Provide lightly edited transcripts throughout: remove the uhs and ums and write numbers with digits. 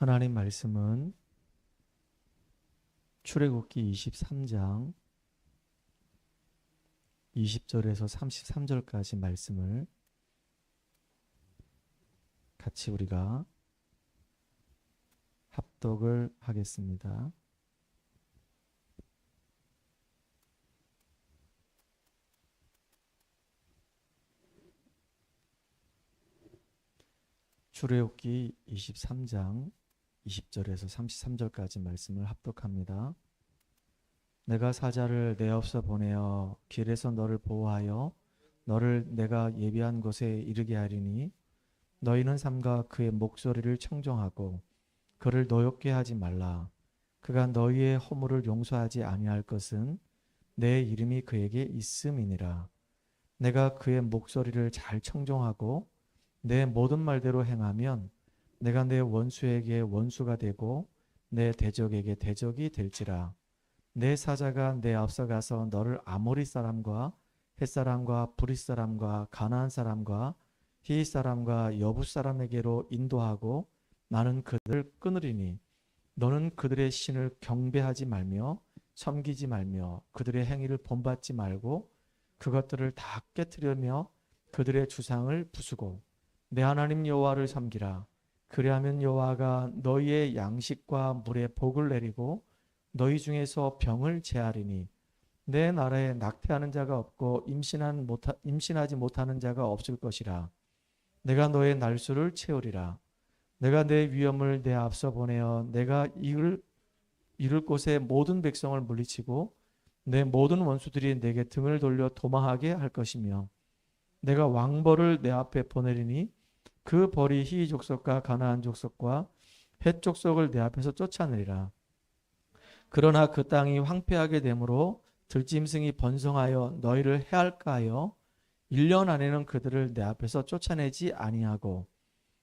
하나님 말씀은 출애굽기 23장 20절에서 33절까지 말씀을 같이 우리가 합독을 하겠습니다. 출애굽기 23장 20절에서 33절까지 말씀을 합독합니다. 내가 사자를 내 앞서 보내어 길에서 너를 보호하여 너를 내가 예비한 곳에 이르게 하리니 너희는 삼가 그의 목소리를 청종하고 그를 노엽게 하지 말라. 그가 너희의 허물을 용서하지 아니할 것은 내 이름이 그에게 있음이니라. 내가 그의 목소리를 잘 청종하고 내 모든 말대로 행하면 내가 내 원수에게 원수가 되고 내 대적에게 대적이 될지라. 내 사자가 내 앞서 가서 너를 아모리 사람과 헷 사람과 브릿 사람과 가나안 사람과 히윗 사람과 여부 사람에게로 인도하고 나는 그들을 끊으리니 너는 그들의 신을 경배하지 말며 섬기지 말며 그들의 행위를 본받지 말고 그것들을 다 깨뜨리며 그들의 주상을 부수고 내 하나님 여호와를 섬기라. 그리하면 여호와가 너희의 양식과 물에 복을 내리고 너희 중에서 병을 제하리니 내 나라에 낙태하는 자가 없고 임신하지 못하는 자가 없을 것이라. 내가 너의 날수를 채우리라. 내가 내 위엄을 내 앞서 보내어 내가 이룰 곳에 모든 백성을 물리치고 내 모든 원수들이 내게 등을 돌려 도망하게 할 것이며 내가 왕벌을 내 앞에 보내리니 그 벌이 히위 족속과 가나안 족속과 헷 족속을 내 앞에서 쫓아내리라. 그러나 그 땅이 황폐하게 되므로 들짐승이 번성하여 너희를 해할까 하여 1년 안에는 그들을 내 앞에서 쫓아내지 아니하고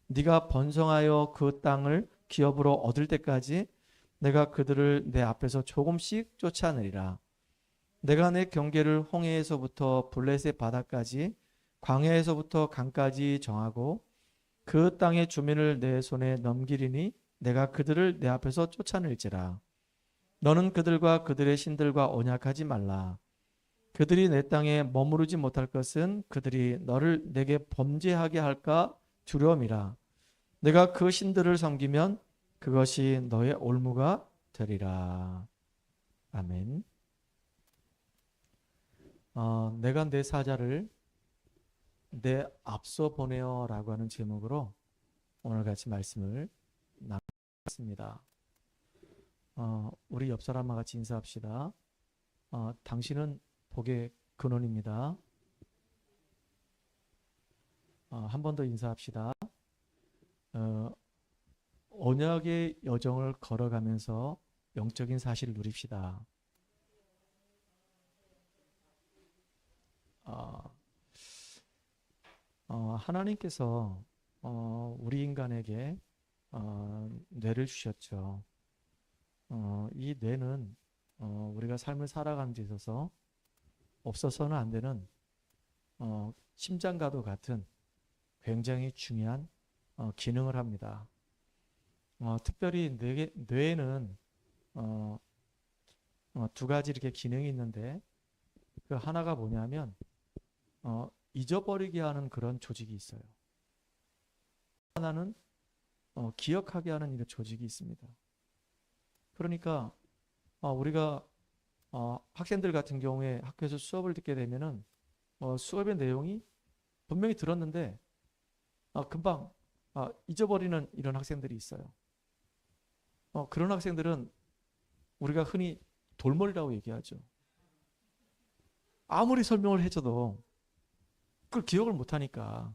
네가 번성하여 그 땅을 기업으로 얻을 때까지 내가 그들을 내 앞에서 조금씩 쫓아내리라. 내가 내 경계를 홍해에서부터 블레셋 바다까지 광야에서부터 강까지 정하고 그 땅의 주민을 내 손에 넘기리니 내가 그들을 내 앞에서 쫓아낼지라. 너는 그들과 그들의 신들과 언약하지 말라. 그들이 내 땅에 머무르지 못할 것은 그들이 너를 내게 범죄하게 할까 두려움이라. 내가 그 신들을 섬기면 그것이 너의 올무가 되리라. 아멘. 내가 내 사자를 내 앞서 보내어 라고 하는 제목으로 오늘 같이 말씀을 나누겠습니다. 우리 옆 사람과 같이 인사합시다. 당신은 복의 근원입니다. 한 번 더 인사합시다. 언약의 여정을 걸어가면서 영적인 사실을 누립시다. 하나님께서 우리 인간에게 뇌를 주셨죠. 이 뇌는 우리가 삶을 살아가는 데 있어서 없어서는 안 되는 심장과도 같은 굉장히 중요한 기능을 합니다. 특별히 뇌에는 두 가지 이렇게 기능이 있는데 그 하나가 뭐냐면 잊어버리게 하는 그런 조직이 있어요. 하나는 기억하게 하는 이런 조직이 있습니다. 그러니까 우리가 학생들 같은 경우에 학교에서 수업을 듣게 되면은 수업의 내용이 분명히 들었는데 금방 잊어버리는 이런 학생들이 있어요. 그런 학생들은 우리가 흔히 돌머리라고 얘기하죠. 아무리 설명을 해줘도 그걸 기억을 못하니까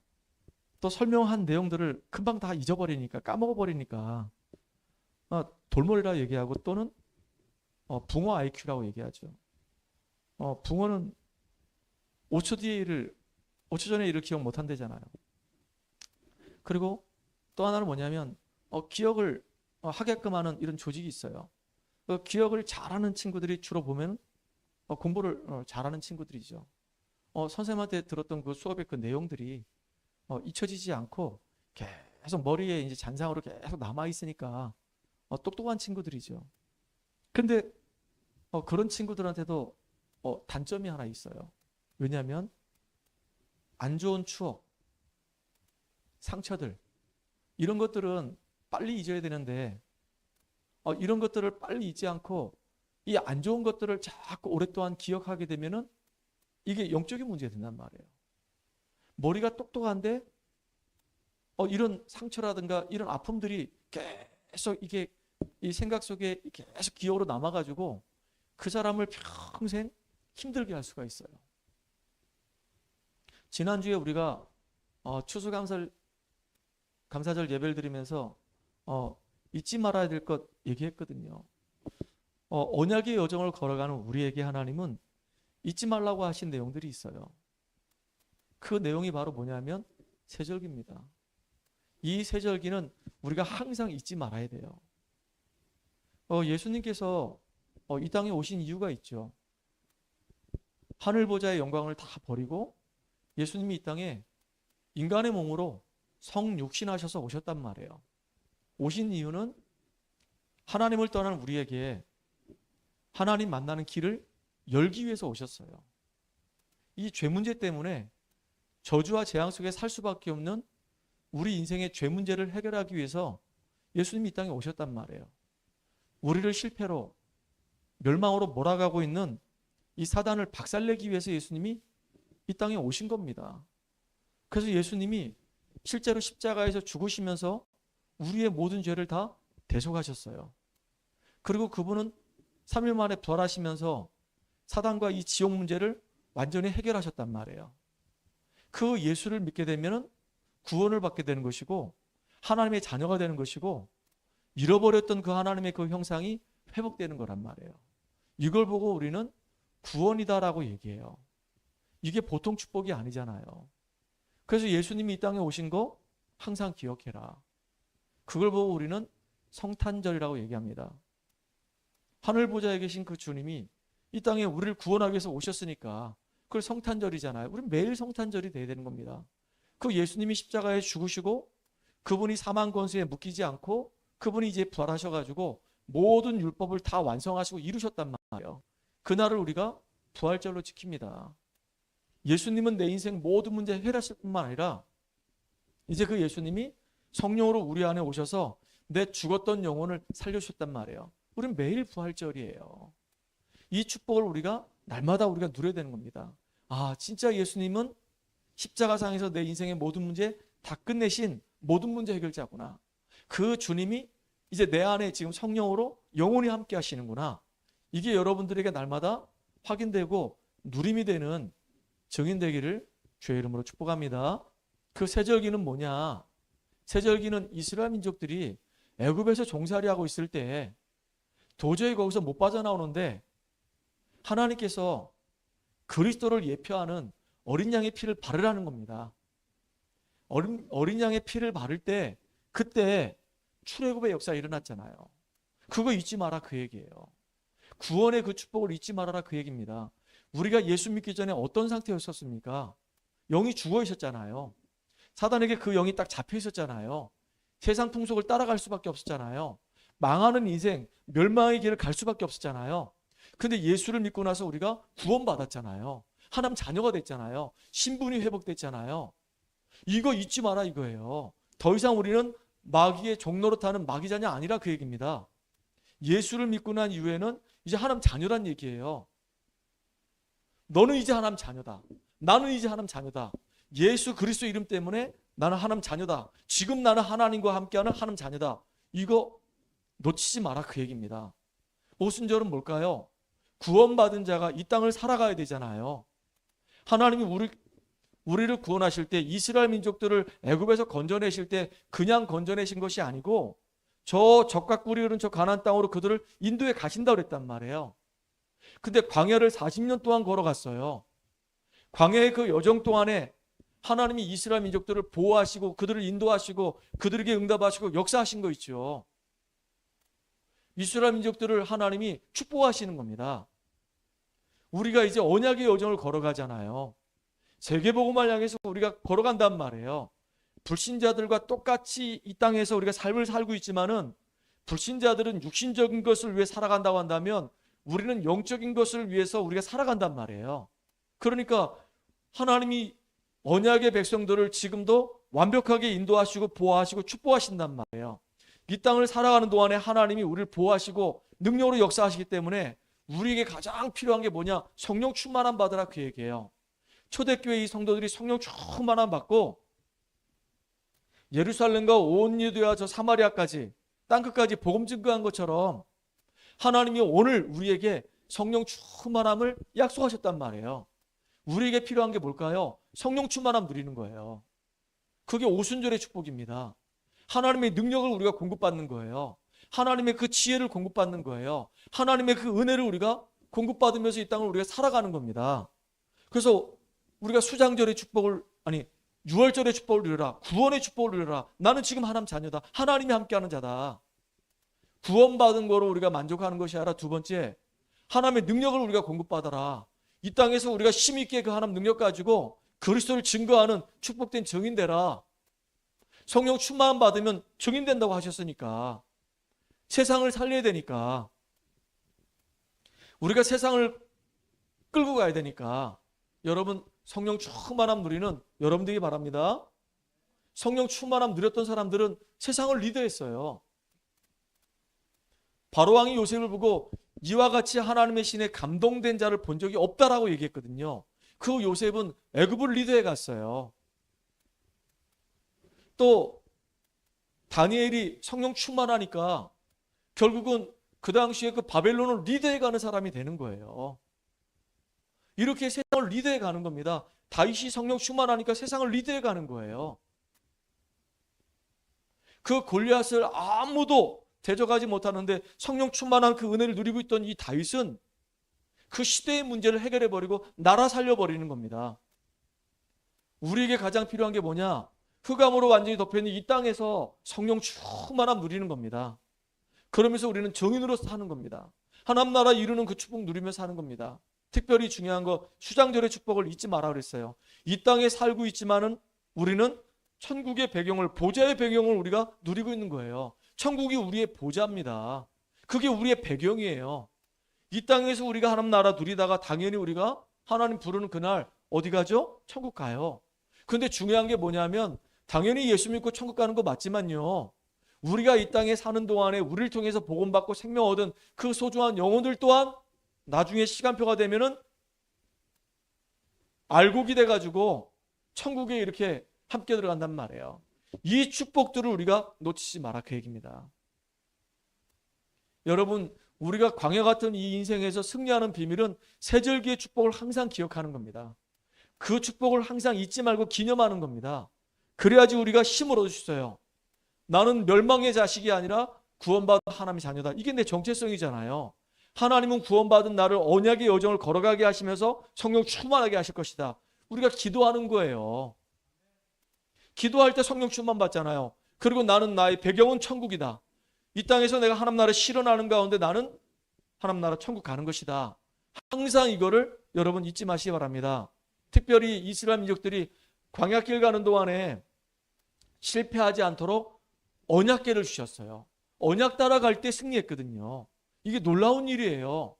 또 설명한 내용들을 금방 다 잊어버리니까 까먹어버리니까 돌머리라고 얘기하고 또는 붕어 IQ라고 얘기하죠. 붕어는 5초 전에 일을 기억 못한대잖아요. 그리고 또 하나는 뭐냐면 기억을 하게끔 하는 이런 조직이 있어요. 기억을 잘하는 친구들이 주로 보면 공부를 잘하는 친구들이죠. 선생님한테 들었던 그 수업의 그 내용들이 잊혀지지 않고 계속 머리에 이제 잔상으로 계속 남아 있으니까 똑똑한 친구들이죠. 근데 그런 친구들한테도 단점이 하나 있어요. 왜냐하면 안 좋은 추억, 상처들 이런 것들은 빨리 잊어야 되는데 이런 것들을 빨리 잊지 않고 이 안 좋은 것들을 자꾸 오랫동안 기억하게 되면은 이게 영적인 문제가 된단 말이에요. 머리가 똑똑한데 이런 상처라든가 이런 아픔들이 계속 이게 이 생각 속에 계속 기억으로 남아가지고 그 사람을 평생 힘들게 할 수가 있어요. 지난주에 우리가 추수감사절 예배를 드리면서 잊지 말아야 될 것 얘기했거든요. 언약의 여정을 걸어가는 우리에게 하나님은 잊지 말라고 하신 내용들이 있어요. 그 내용이 바로 뭐냐면 세절기입니다. 이 세절기는 우리가 항상 잊지 말아야 돼요. 예수님께서 이 땅에 오신 이유가 있죠. 하늘 보좌의 영광을 다 버리고 예수님이 이 땅에 인간의 몸으로 성육신하셔서 오셨단 말이에요. 오신 이유는 하나님을 떠난 우리에게 하나님 만나는 길을 열기 위해서 오셨어요. 이 죄 문제 때문에 저주와 재앙 속에 살 수밖에 없는 우리 인생의 죄 문제를 해결하기 위해서 예수님이 이 땅에 오셨단 말이에요. 우리를 실패로 멸망으로 몰아가고 있는 이 사단을 박살내기 위해서 예수님이 이 땅에 오신 겁니다. 그래서 예수님이 실제로 십자가에서 죽으시면서 우리의 모든 죄를 다 대속하셨어요. 그리고 그분은 3일 만에 부활하시면서 사단과 이 지옥 문제를 완전히 해결하셨단 말이에요. 그 예수를 믿게 되면 구원을 받게 되는 것이고 하나님의 자녀가 되는 것이고 잃어버렸던 그 하나님의 그 형상이 회복되는 거란 말이에요. 이걸 보고 우리는 구원이다라고 얘기해요. 이게 보통 축복이 아니잖아요. 그래서 예수님이 이 땅에 오신 거 항상 기억해라. 그걸 보고 우리는 성탄절이라고 얘기합니다. 하늘 보좌에 계신 그 주님이 이 땅에 우리를 구원하기 위해서 오셨으니까 그걸 성탄절이잖아요. 우리는 매일 성탄절이 돼야 되는 겁니다. 그 예수님이 십자가에 죽으시고 그분이 사망 권세에 묶이지 않고 그분이 이제 부활하셔가지고 모든 율법을 다 완성하시고 이루셨단 말이에요. 그날을 우리가 부활절로 지킵니다. 예수님은 내 인생 모든 문제 해결하실 뿐만 아니라 이제 그 예수님이 성령으로 우리 안에 오셔서 내 죽었던 영혼을 살려주셨단 말이에요. 우리는 매일 부활절이에요. 이 축복을 우리가 날마다 우리가 누려야 되는 겁니다. 아, 진짜 예수님은 십자가상에서 내 인생의 모든 문제 다 끝내신 모든 문제 해결자구나. 그 주님이 이제 내 안에 지금 성령으로 영원히 함께 하시는구나. 이게 여러분들에게 날마다 확인되고 누림이 되는 증인되기를 주의 이름으로 축복합니다. 그 세절기는 뭐냐? 세절기는 이스라엘 민족들이 애굽에서 종살이하고 있을 때 도저히 거기서 못 빠져나오는데 하나님께서 그리스도를 예표하는 어린 양의 피를 바르라는 겁니다. 어린 양의 피를 바를 때 그때 출애굽의 역사가 일어났잖아요. 그거 잊지 마라 그 얘기예요. 구원의 그 축복을 잊지 말아라 그 얘기입니다. 우리가 예수 믿기 전에 어떤 상태였었습니까? 영이 죽어 있었잖아요. 사단에게 그 영이 딱 잡혀 있었잖아요. 세상 풍속을 따라갈 수밖에 없었잖아요. 망하는 인생, 멸망의 길을 갈 수밖에 없었잖아요. 근데 예수를 믿고 나서 우리가 구원받았잖아요. 하나님 자녀가 됐잖아요. 신분이 회복됐잖아요. 이거 잊지 마라 이거예요. 더 이상 우리는 마귀의 종노릇하는 마귀 자녀 아니라 그 얘기입니다. 예수를 믿고 난 이후에는 이제 하나님 자녀란 얘기예요. 너는 이제 하나님 자녀다. 나는 이제 하나님 자녀다. 예수 그리스도 이름 때문에 나는 하나님 자녀다. 지금 나는 하나님과 함께하는 하나님 자녀다. 이거 놓치지 마라 그 얘기입니다. 오순절은 뭘까요? 구원받은 자가 이 땅을 살아가야 되잖아요. 하나님이 우리를 구원하실 때 이스라엘 민족들을 애굽에서 건져내실 때 그냥 건져내신 것이 아니고 저 적각 꿀이 흐른 저 가나안 땅으로 그들을 인도에 가신다고 그랬단 말이에요. 근데 광야를 40년 동안 걸어갔어요. 광야의 그 여정 동안에 하나님이 이스라엘 민족들을 보호하시고 그들을 인도하시고 그들에게 응답하시고 역사하신 거 있죠. 이스라엘 민족들을 하나님이 축복하시는 겁니다. 우리가 이제 언약의 여정을 걸어가잖아요. 세계복음을 향해서 우리가 걸어간단 말이에요. 불신자들과 똑같이 이 땅에서 우리가 삶을 살고 있지만은 불신자들은 육신적인 것을 위해 살아간다고 한다면 우리는 영적인 것을 위해서 우리가 살아간단 말이에요. 그러니까 하나님이 언약의 백성들을 지금도 완벽하게 인도하시고 보호하시고 축복하신단 말이에요. 이 땅을 살아가는 동안에 하나님이 우리를 보호하시고 능력으로 역사하시기 때문에 우리에게 가장 필요한 게 뭐냐? 성령 충만함 받으라, 그 얘기예요. 초대교회 이 성도들이 성령 충만함 받고 예루살렘과 온 유대와 저 사마리아까지 땅끝까지 복음 증거한 것처럼 하나님이 오늘 우리에게 성령 충만함을 약속하셨단 말이에요. 우리에게 필요한 게 뭘까요? 성령 충만함 누리는 거예요. 그게 오순절의 축복입니다. 하나님의 능력을 우리가 공급받는 거예요. 하나님의 그 지혜를 공급받는 거예요. 하나님의 그 은혜를 우리가 공급받으면서 이 땅을 우리가 살아가는 겁니다. 그래서 우리가 수장절의 축복을, 아니 6월절의 축복을 누려라, 구원의 축복을 누려라. 나는 지금 하나님 자녀다, 하나님이 함께하는 자다. 구원받은 거로 우리가 만족하는 것이 아니라 두 번째, 하나님의 능력을 우리가 공급받아라. 이 땅에서 우리가 힘있게 그 하나님 능력 가지고 그리스도를 증거하는 축복된 증인 되라. 성령 충만 받으면 증인 된다고 하셨으니까, 세상을 살려야 되니까, 우리가 세상을 끌고 가야 되니까 여러분 성령 충만함 누리는 여러분들이 바랍니다. 성령 충만함 누렸던 사람들은 세상을 리드했어요. 바로왕이 요셉을 보고 이와 같이 하나님의 신에 감동된 자를 본 적이 없다라고 얘기했거든요. 그 요셉은 애굽을 리드해 갔어요. 또 다니엘이 성령 충만하니까 결국은 그 당시에 그 바벨론을 리드해 가는 사람이 되는 거예요. 이렇게 세상을 리드해 가는 겁니다. 다윗이 성령 충만하니까 세상을 리드해 가는 거예요. 그 골리앗을 아무도 대적하지 못하는데 성령 충만한 그 은혜를 누리고 있던 이 다윗은 그 시대의 문제를 해결해 버리고 나라 살려 버리는 겁니다. 우리에게 가장 필요한 게 뭐냐? 흑암으로 완전히 덮여있는 이 땅에서 성령 충만함 누리는 겁니다. 그러면서 우리는 정인으로 사는 겁니다. 하나님 나라 이루는 그 축복 누리며 사는 겁니다. 특별히 중요한 거, 수장절의 축복을 잊지 마라 그랬어요. 이 땅에 살고 있지만은 우리는 천국의 배경을, 보좌의 배경을 우리가 누리고 있는 거예요. 천국이 우리의 보좌입니다. 그게 우리의 배경이에요. 이 땅에서 우리가 하나님 나라 누리다가 당연히 우리가 하나님 부르는 그날 어디 가죠? 천국 가요. 근데 중요한 게 뭐냐면 당연히 예수 믿고 천국 가는 거 맞지만요, 우리가 이 땅에 사는 동안에 우리를 통해서 복음받고 생명 얻은 그 소중한 영혼들 또한 나중에 시간표가 되면은 알곡이 돼가지고 천국에 이렇게 함께 들어간단 말이에요. 이 축복들을 우리가 놓치지 마라, 그 얘기입니다. 여러분, 우리가 광야 같은 이 인생에서 승리하는 비밀은 세절기의 축복을 항상 기억하는 겁니다. 그 축복을 항상 잊지 말고 기념하는 겁니다. 그래야지 우리가 힘을 얻을 수 있어요. 나는 멸망의 자식이 아니라 구원받은 하나님의 자녀다. 이게 내 정체성이잖아요. 하나님은 구원받은 나를 언약의 여정을 걸어가게 하시면서 성령 충만하게 하실 것이다. 우리가 기도하는 거예요. 기도할 때 성령 충만 받잖아요. 그리고 나는 나의 배경은 천국이다. 이 땅에서 내가 하나님 나라를 실현하는 가운데 나는 하나님 나라 천국 가는 것이다. 항상 이거를 여러분 잊지 마시기 바랍니다. 특별히 이스라엘 민족들이 광야길 가는 동안에 실패하지 않도록 언약궤를 주셨어요. 언약 따라갈 때 승리했거든요. 이게 놀라운 일이에요.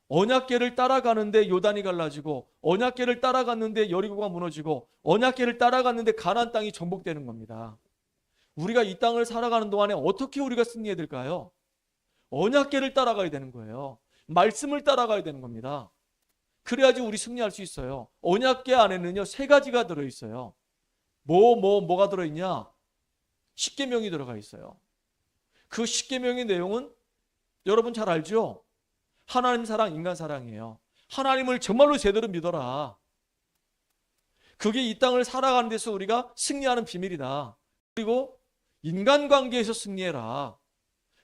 언약궤를 따라가는데 요단이 갈라지고, 언약궤를 따라갔는데 여리고가 무너지고, 언약궤를 따라갔는데 가나안 땅이 정복되는 겁니다. 우리가 이 땅을 살아가는 동안에 어떻게 우리가 승리해야 될까요? 언약궤를 따라가야 되는 거예요. 말씀을 따라가야 되는 겁니다. 그래야지 우리 승리할 수 있어요. 언약궤 안에는요 3가지가 들어있어요. 뭐가 들어있냐? 십계명이 들어가 있어요. 그 십계명의 내용은 여러분 잘 알죠? 하나님 사랑, 인간 사랑이에요. 하나님을 정말로 제대로 믿어라. 그게 이 땅을 살아가는 데서 우리가 승리하는 비밀이다. 그리고 인간관계에서 승리해라.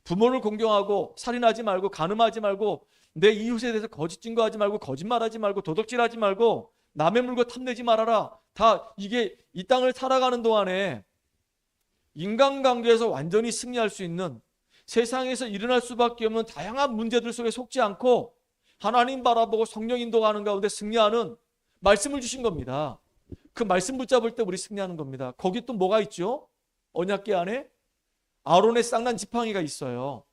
부모를 공경하고 살인하지 말고 간음하지 말고 내 이웃에 대해서 거짓 증거하지 말고 거짓말하지 말고 도둑질하지 말고 남의 물건 탐내지 말아라. 다 이게 이 땅을 살아가는 동안에 인간관계에서 완전히 승리할 수 있는, 세상에서 일어날 수밖에 없는 다양한 문제들 속에 속지 않고 하나님 바라보고 성령 인도하는 가운데 승리하는 말씀을 주신 겁니다. 그 말씀 붙잡을 때 우리 승리하는 겁니다. 거기 또 뭐가 있죠? 언약궤 안에 아론의 쌍난 지팡이가 있어요.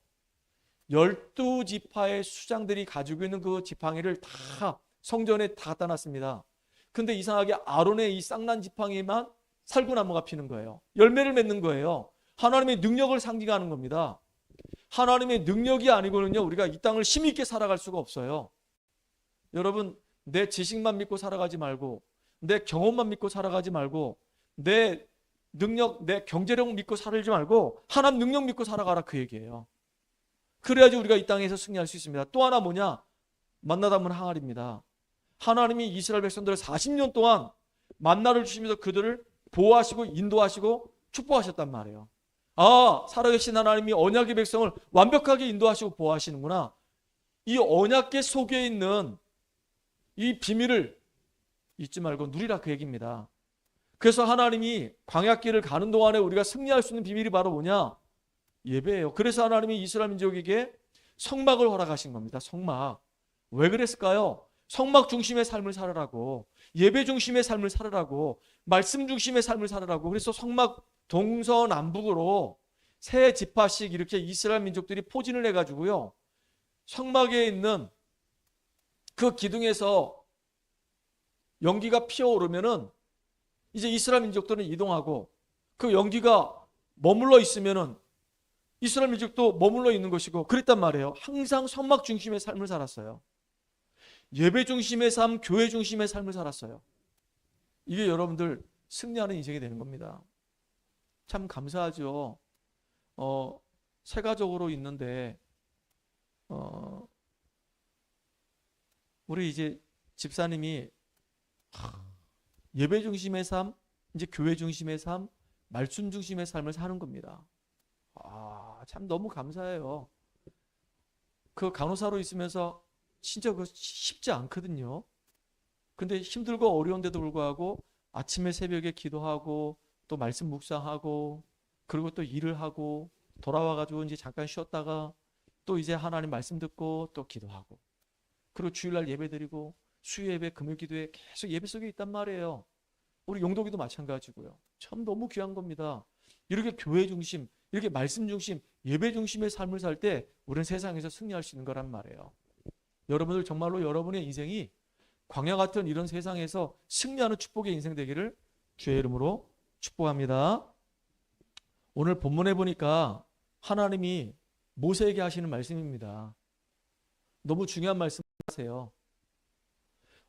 12지파의 수장들이 가지고 있는 그 지팡이를 다 성전에 다 갖다 놨습니다. 근데 이상하게 아론의 이 쌍난 지팡이만 살구나무가 피는 거예요. 열매를 맺는 거예요. 하나님의 능력을 상징하는 겁니다. 하나님의 능력이 아니고는요, 우리가 이 땅을 힘있게 살아갈 수가 없어요. 여러분, 내 지식만 믿고 살아가지 말고, 내 경험만 믿고 살아가지 말고, 내 능력, 내 경제력 믿고 살지 말고 하나님 능력 믿고 살아가라, 그 얘기예요. 그래야지 우리가 이 땅에서 승리할 수 있습니다. 또 하나 뭐냐? 만나 담은 항아리입니다. 하나님이 이스라엘 백성들을 40년 동안 만나를 주시면서 그들을 보호하시고 인도하시고 축복하셨단 말이에요. 아, 살아계신 하나님이 언약의 백성을 완벽하게 인도하시고 보호하시는구나. 이 언약궤 속에 있는 이 비밀을 잊지 말고 누리라, 그 얘기입니다. 그래서 하나님이 광야길을 가는 동안에 우리가 승리할 수 있는 비밀이 바로 뭐냐? 예배예요. 그래서 하나님이 이스라엘 민족에게 성막을 허락하신 겁니다. 성막. 왜 그랬을까요? 성막 중심의 삶을 살으라고, 예배 중심의 삶을 살으라고, 말씀 중심의 삶을 살으라고. 그래서 성막 동서남북으로 세 지파씩 이렇게 이스라엘 민족들이 포진을 해가지고요, 성막에 있는 그 기둥에서 연기가 피어오르면은 이제 이스라엘 민족들은 이동하고, 그 연기가 머물러 있으면은 이스라엘 민족도 머물러 있는 것이고, 그랬단 말이에요. 항상 성막 중심의 삶을 살았어요. 예배 중심의 삶, 교회 중심의 삶을 살았어요. 이게 여러분들 승리하는 인생이 되는 겁니다. 참 감사하죠. 세가족으로 있는데 우리 이제 집사님이 예배 중심의 삶, 이제 교회 중심의 삶, 말씀 중심의 삶을 사는 겁니다. 참 너무 감사해요. 그 간호사로 있으면서 진짜 그거 쉽지 않거든요. 근데 힘들고 어려운데도 불구하고 아침에 새벽에 기도하고 또 말씀 묵상하고 그리고 또 일을 하고 돌아와가지고 이제 잠깐 쉬었다가 또 이제 하나님 말씀 듣고 또 기도하고 그리고 주일날 예배 드리고 수요 예배, 금요 기도에 계속 예배 속에 있단 말이에요. 우리 용도기도 마찬가지고요. 참 너무 귀한 겁니다. 이렇게 교회 중심, 이렇게 말씀 중심, 예배 중심의 삶을 살 때 우리는 세상에서 승리할 수 있는 거란 말이에요. 여러분들 정말로 여러분의 인생이 광야 같은 이런 세상에서 승리하는 축복의 인생 되기를 주의 이름으로 축복합니다. 오늘 본문에 보니까 하나님이 모세에게 하시는 말씀입니다. 너무 중요한 말씀 하세요.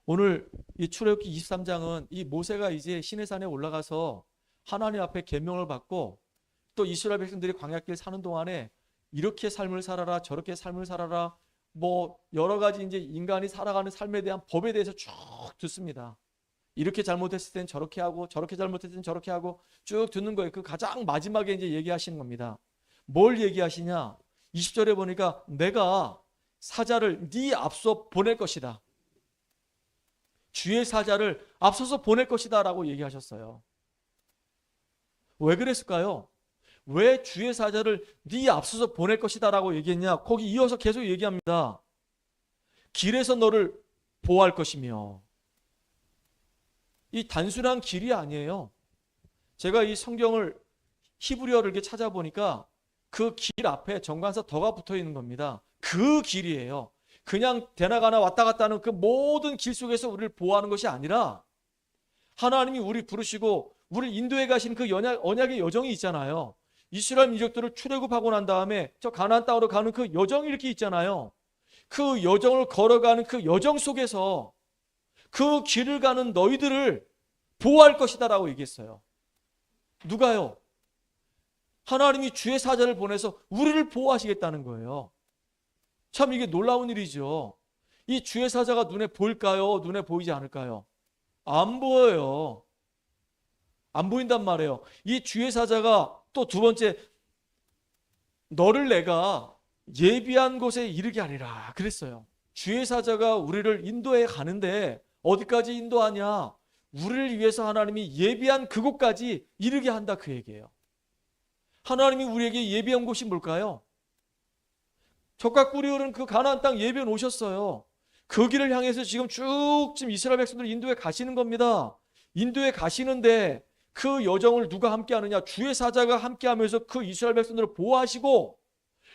오늘 이 출애굽기 23장은 이 모세가 이제 시내산에 올라가서 하나님 앞에 계명을 받고 또 이스라엘 백성들이 광야길 사는 동안에 이렇게 삶을 살아라, 저렇게 삶을 살아라, 뭐 여러 가지 이제 인간이 살아가는 삶에 대한 법에 대해서 쭉 듣습니다. 이렇게 잘못했을 땐 저렇게 하고 저렇게 잘못했을 땐 저렇게 하고 쭉 듣는 거예요. 그 가장 마지막에 이제 얘기하시는 겁니다. 뭘 얘기하시냐? 20절에 보니까 내가 사자를 네 앞서 보낼 것이다. 주의 사자를 앞서서 보낼 것이다 라고 얘기하셨어요. 왜 그랬을까요? 왜 주의 사자를 네 앞서서 보낼 것이다 라고 얘기했냐? 거기 이어서 계속 얘기합니다. 길에서 너를 보호할 것이며. 이 단순한 길이 아니에요. 제가 이 성경을 히브리어를 이렇게 찾아보니까 그 길 앞에 정관사 더가 붙어 있는 겁니다. 그 길이에요. 그냥 대나가나 왔다 갔다 하는 그 모든 길 속에서 우리를 보호하는 것이 아니라 하나님이 우리 부르시고 우리를 인도해 가신 그 언약의 여정이 있잖아요. 이스라엘 민족들을 출애굽하고 난 다음에 저 가나안 땅으로 가는 그 여정이 이렇게 있잖아요. 그 여정을 걸어가는 그 여정 속에서 그 길을 가는 너희들을 보호할 것이다 라고 얘기했어요. 누가요? 하나님이 주의 사자를 보내서 우리를 보호하시겠다는 거예요. 참 이게 놀라운 일이죠. 이 주의 사자가 눈에 보일까요? 눈에 보이지 않을까요? 안 보여요. 안 보인단 말이에요. 이 주의 사자가 또 두 번째, 너를 내가 예비한 곳에 이르게 하리라 그랬어요. 주의 사자가 우리를 인도해 가는데 어디까지 인도하냐? 우리를 위해서 하나님이 예비한 그곳까지 이르게 한다 그 얘기예요. 하나님이 우리에게 예비한 곳이 뭘까요? 젖과 꿀이 흐르는 그 가나안 땅 예비해 놓으셨어요. 그 길을 향해서 지금 이스라엘 백성들 인도에 가시는 겁니다. 인도에 가시는데 그 여정을 누가 함께 하느냐? 주의 사자가 함께 하면서 그 이스라엘 백성들을 보호하시고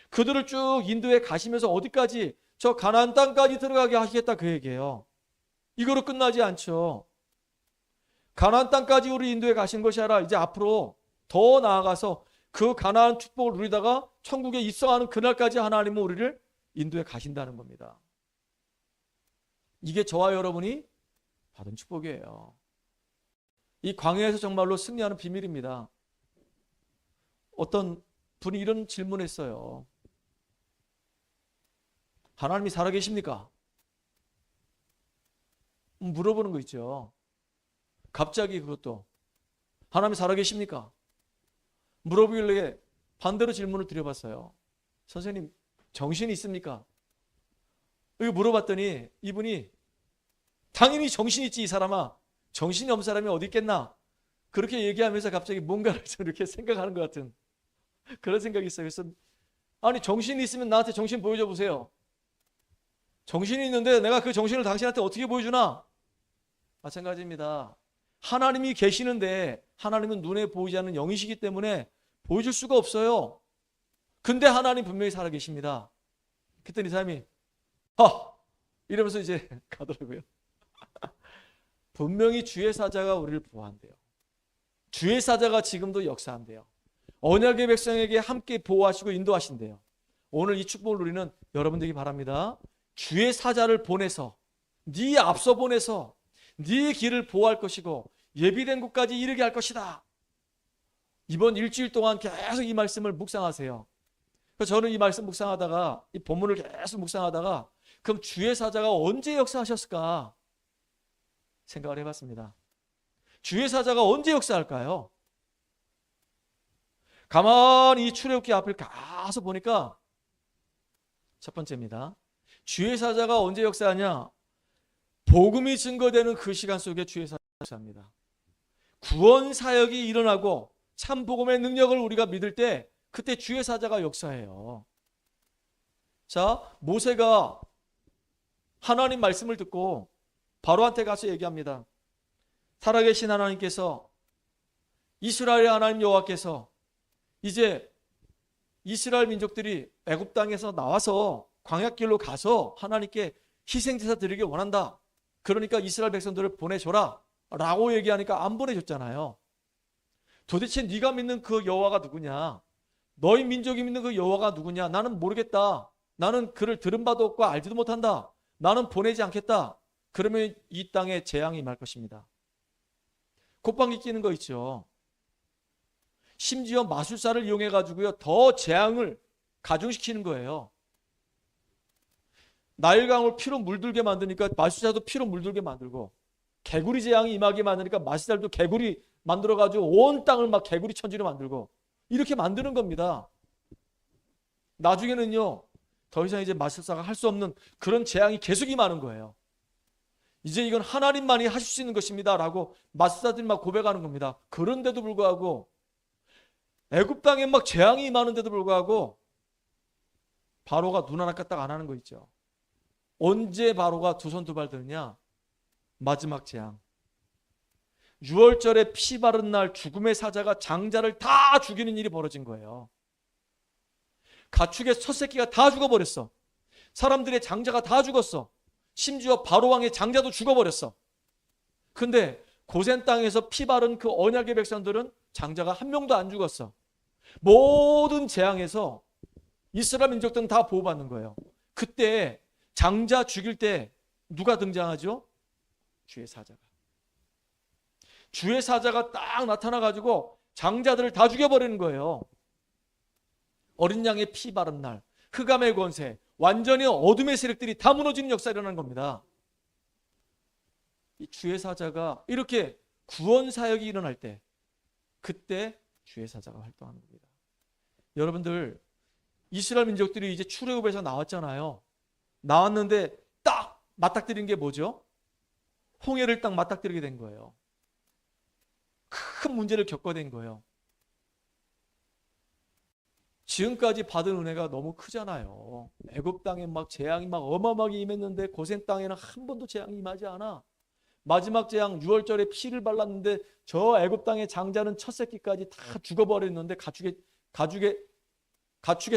그들을 쭉 인도에 가시면서 어디까지? 저 가나안 땅까지 들어가게 하시겠다 그 얘기예요. 이거로 끝나지 않죠. 가나안 땅까지 우리 인도에 가신 것이 아니라 이제 앞으로 더 나아가서 그 가나안 축복을 누리다가 천국에 입성하는 그날까지 하나님은 우리를 인도에 가신다는 겁니다. 이게 저와 여러분이 받은 축복이에요. 이 광야에서 정말로 승리하는 비밀입니다. 어떤 분이 이런 질문했어요. 하나님이 살아계십니까? 물어보는 거 있죠. 갑자기 그것도 하나님이 살아계십니까? 물어보길래 반대로 질문을 드려봤어요. 선생님 정신이 있습니까? 이거 물어봤더니 이분이 당연히 정신이 있지 이 사람아. 정신이 없는 사람이 어디 있겠나? 그렇게 얘기하면서 갑자기 뭔가를 이렇게 생각하는 것 같은 그런 생각이 있어요. 그래서 아니 정신이 있으면 나한테 정신 보여줘 보세요. 정신이 있는데 내가 그 정신을 당신한테 어떻게 보여주나? 마찬가지입니다. 하나님이 계시는데 하나님은 눈에 보이지 않는 영이시기 때문에 보여줄 수가 없어요. 근데 하나님 분명히 살아계십니다. 그랬더니 이 사람이 이러면서 이제 가더라고요. 분명히 주의 사자가 우리를 보호한대요. 주의 사자가 지금도 역사한대요. 언약의 백성에게 함께 보호하시고 인도하신대요. 오늘 이 축복을 누리는 여러분들이 바랍니다. 주의 사자를 보내서 네 앞서 보내서 네 길을 보호할 것이고 예비된 곳까지 이르게 할 것이다. 이번 일주일 동안 계속 이 말씀을 묵상하세요. 그래서 저는 이 말씀 묵상하다가 이 본문을 계속 묵상하다가 그럼 주의 사자가 언제 역사하셨을까 생각을 해봤습니다. 주의 사자가 언제 역사할까요? 가만히 이 출애굽기 앞을 가서 보니까 첫 번째입니다. 주의 사자가 언제 역사하냐? 복음이 증거되는 그 시간 속에 주의 사자가 역사합니다. 구원 사역이 일어나고 참 복음의 능력을 우리가 믿을 때 그때 주의 사자가 역사해요. 자, 모세가 하나님 말씀을 듣고 바로한테 가서 얘기합니다. 살아계신 하나님께서 이스라엘의 하나님 여호와께서 이제 이스라엘 민족들이 애굽 땅에서 나와서 광야길로 가서 하나님께 희생제사 드리길 원한다. 그러니까 이스라엘 백성들을 보내줘라 라고 얘기하니까 안 보내줬잖아요. 도대체 네가 믿는 그 여호와가 누구냐? 너희 민족이 믿는 그 여호와가 누구냐? 나는 모르겠다. 나는 그를 들은 바도 없고 알지도 못한다. 나는 보내지 않겠다. 그러면 이 땅에 재앙이 임할 것입니다. 콧방귀 끼는 거 있죠. 심지어 마술사를 이용해 가지고요 더 재앙을 가중시키는 거예요. 나일강을 피로 물들게 만드니까 마술사도 피로 물들게 만들고, 개구리 재앙이 임하게 만드니까 마술사도 개구리 만들어 가지고 온 땅을 막 개구리 천지로 만들고 이렇게 만드는 겁니다. 나중에는요 더 이상 이제 마술사가 할 수 없는 그런 재앙이 계속 임하는 거예요. 이제 이건 하나님만이 하실 수 있는 것입니다 라고 마술사들이 막 고백하는 겁니다. 그런데도 불구하고 애굽 땅에 막 재앙이 임하는데도 불구하고 바로가 눈 하나 까딱 안 하는 거 있죠. 언제 바로가 두 손 두 발 드느냐? 마지막 재앙. 6월절에 피 바른 날 죽음의 사자가 장자를 다 죽이는 일이 벌어진 거예요. 가축의 첫 새끼가 다 죽어버렸어. 사람들의 장자가 다 죽었어. 심지어 바로왕의 장자도 죽어버렸어. 근데 고센 땅에서 피 바른 그 언약의 백성들은 장자가 한 명도 안 죽었어. 모든 재앙에서 이스라엘 민족들은 다 보호받는 거예요. 그때 장자 죽일 때 누가 등장하죠? 주의 사자가. 주의 사자가 딱 나타나가지고 장자들을 다 죽여버리는 거예요. 어린 양의 피 바른 날, 흑암의 권세, 완전히 어둠의 세력들이 다 무너지는 역사가 일어나는 겁니다. 이 주의 사자가 이렇게 구원 사역이 일어날 때 그때 주의 사자가 활동하는 겁니다. 여러분들 이스라엘 민족들이 이제 출애굽에서 나왔잖아요. 나왔는데 딱 맞닥뜨린 게 뭐죠? 홍해를 딱 맞닥뜨리게 된 거예요. 큰 문제를 겪게 된 거예요. 지금까지 받은 은혜가 너무 크잖아요. 애굽 땅에 막 재앙이 막 어마어마하게 임했는데 고센 땅에는 한 번도 재앙이 임하지 않아. 마지막 재앙 6월절에 피를 발랐는데 저 애굽 땅의 장자는 첫 새끼까지 다 죽어버렸는데 가축의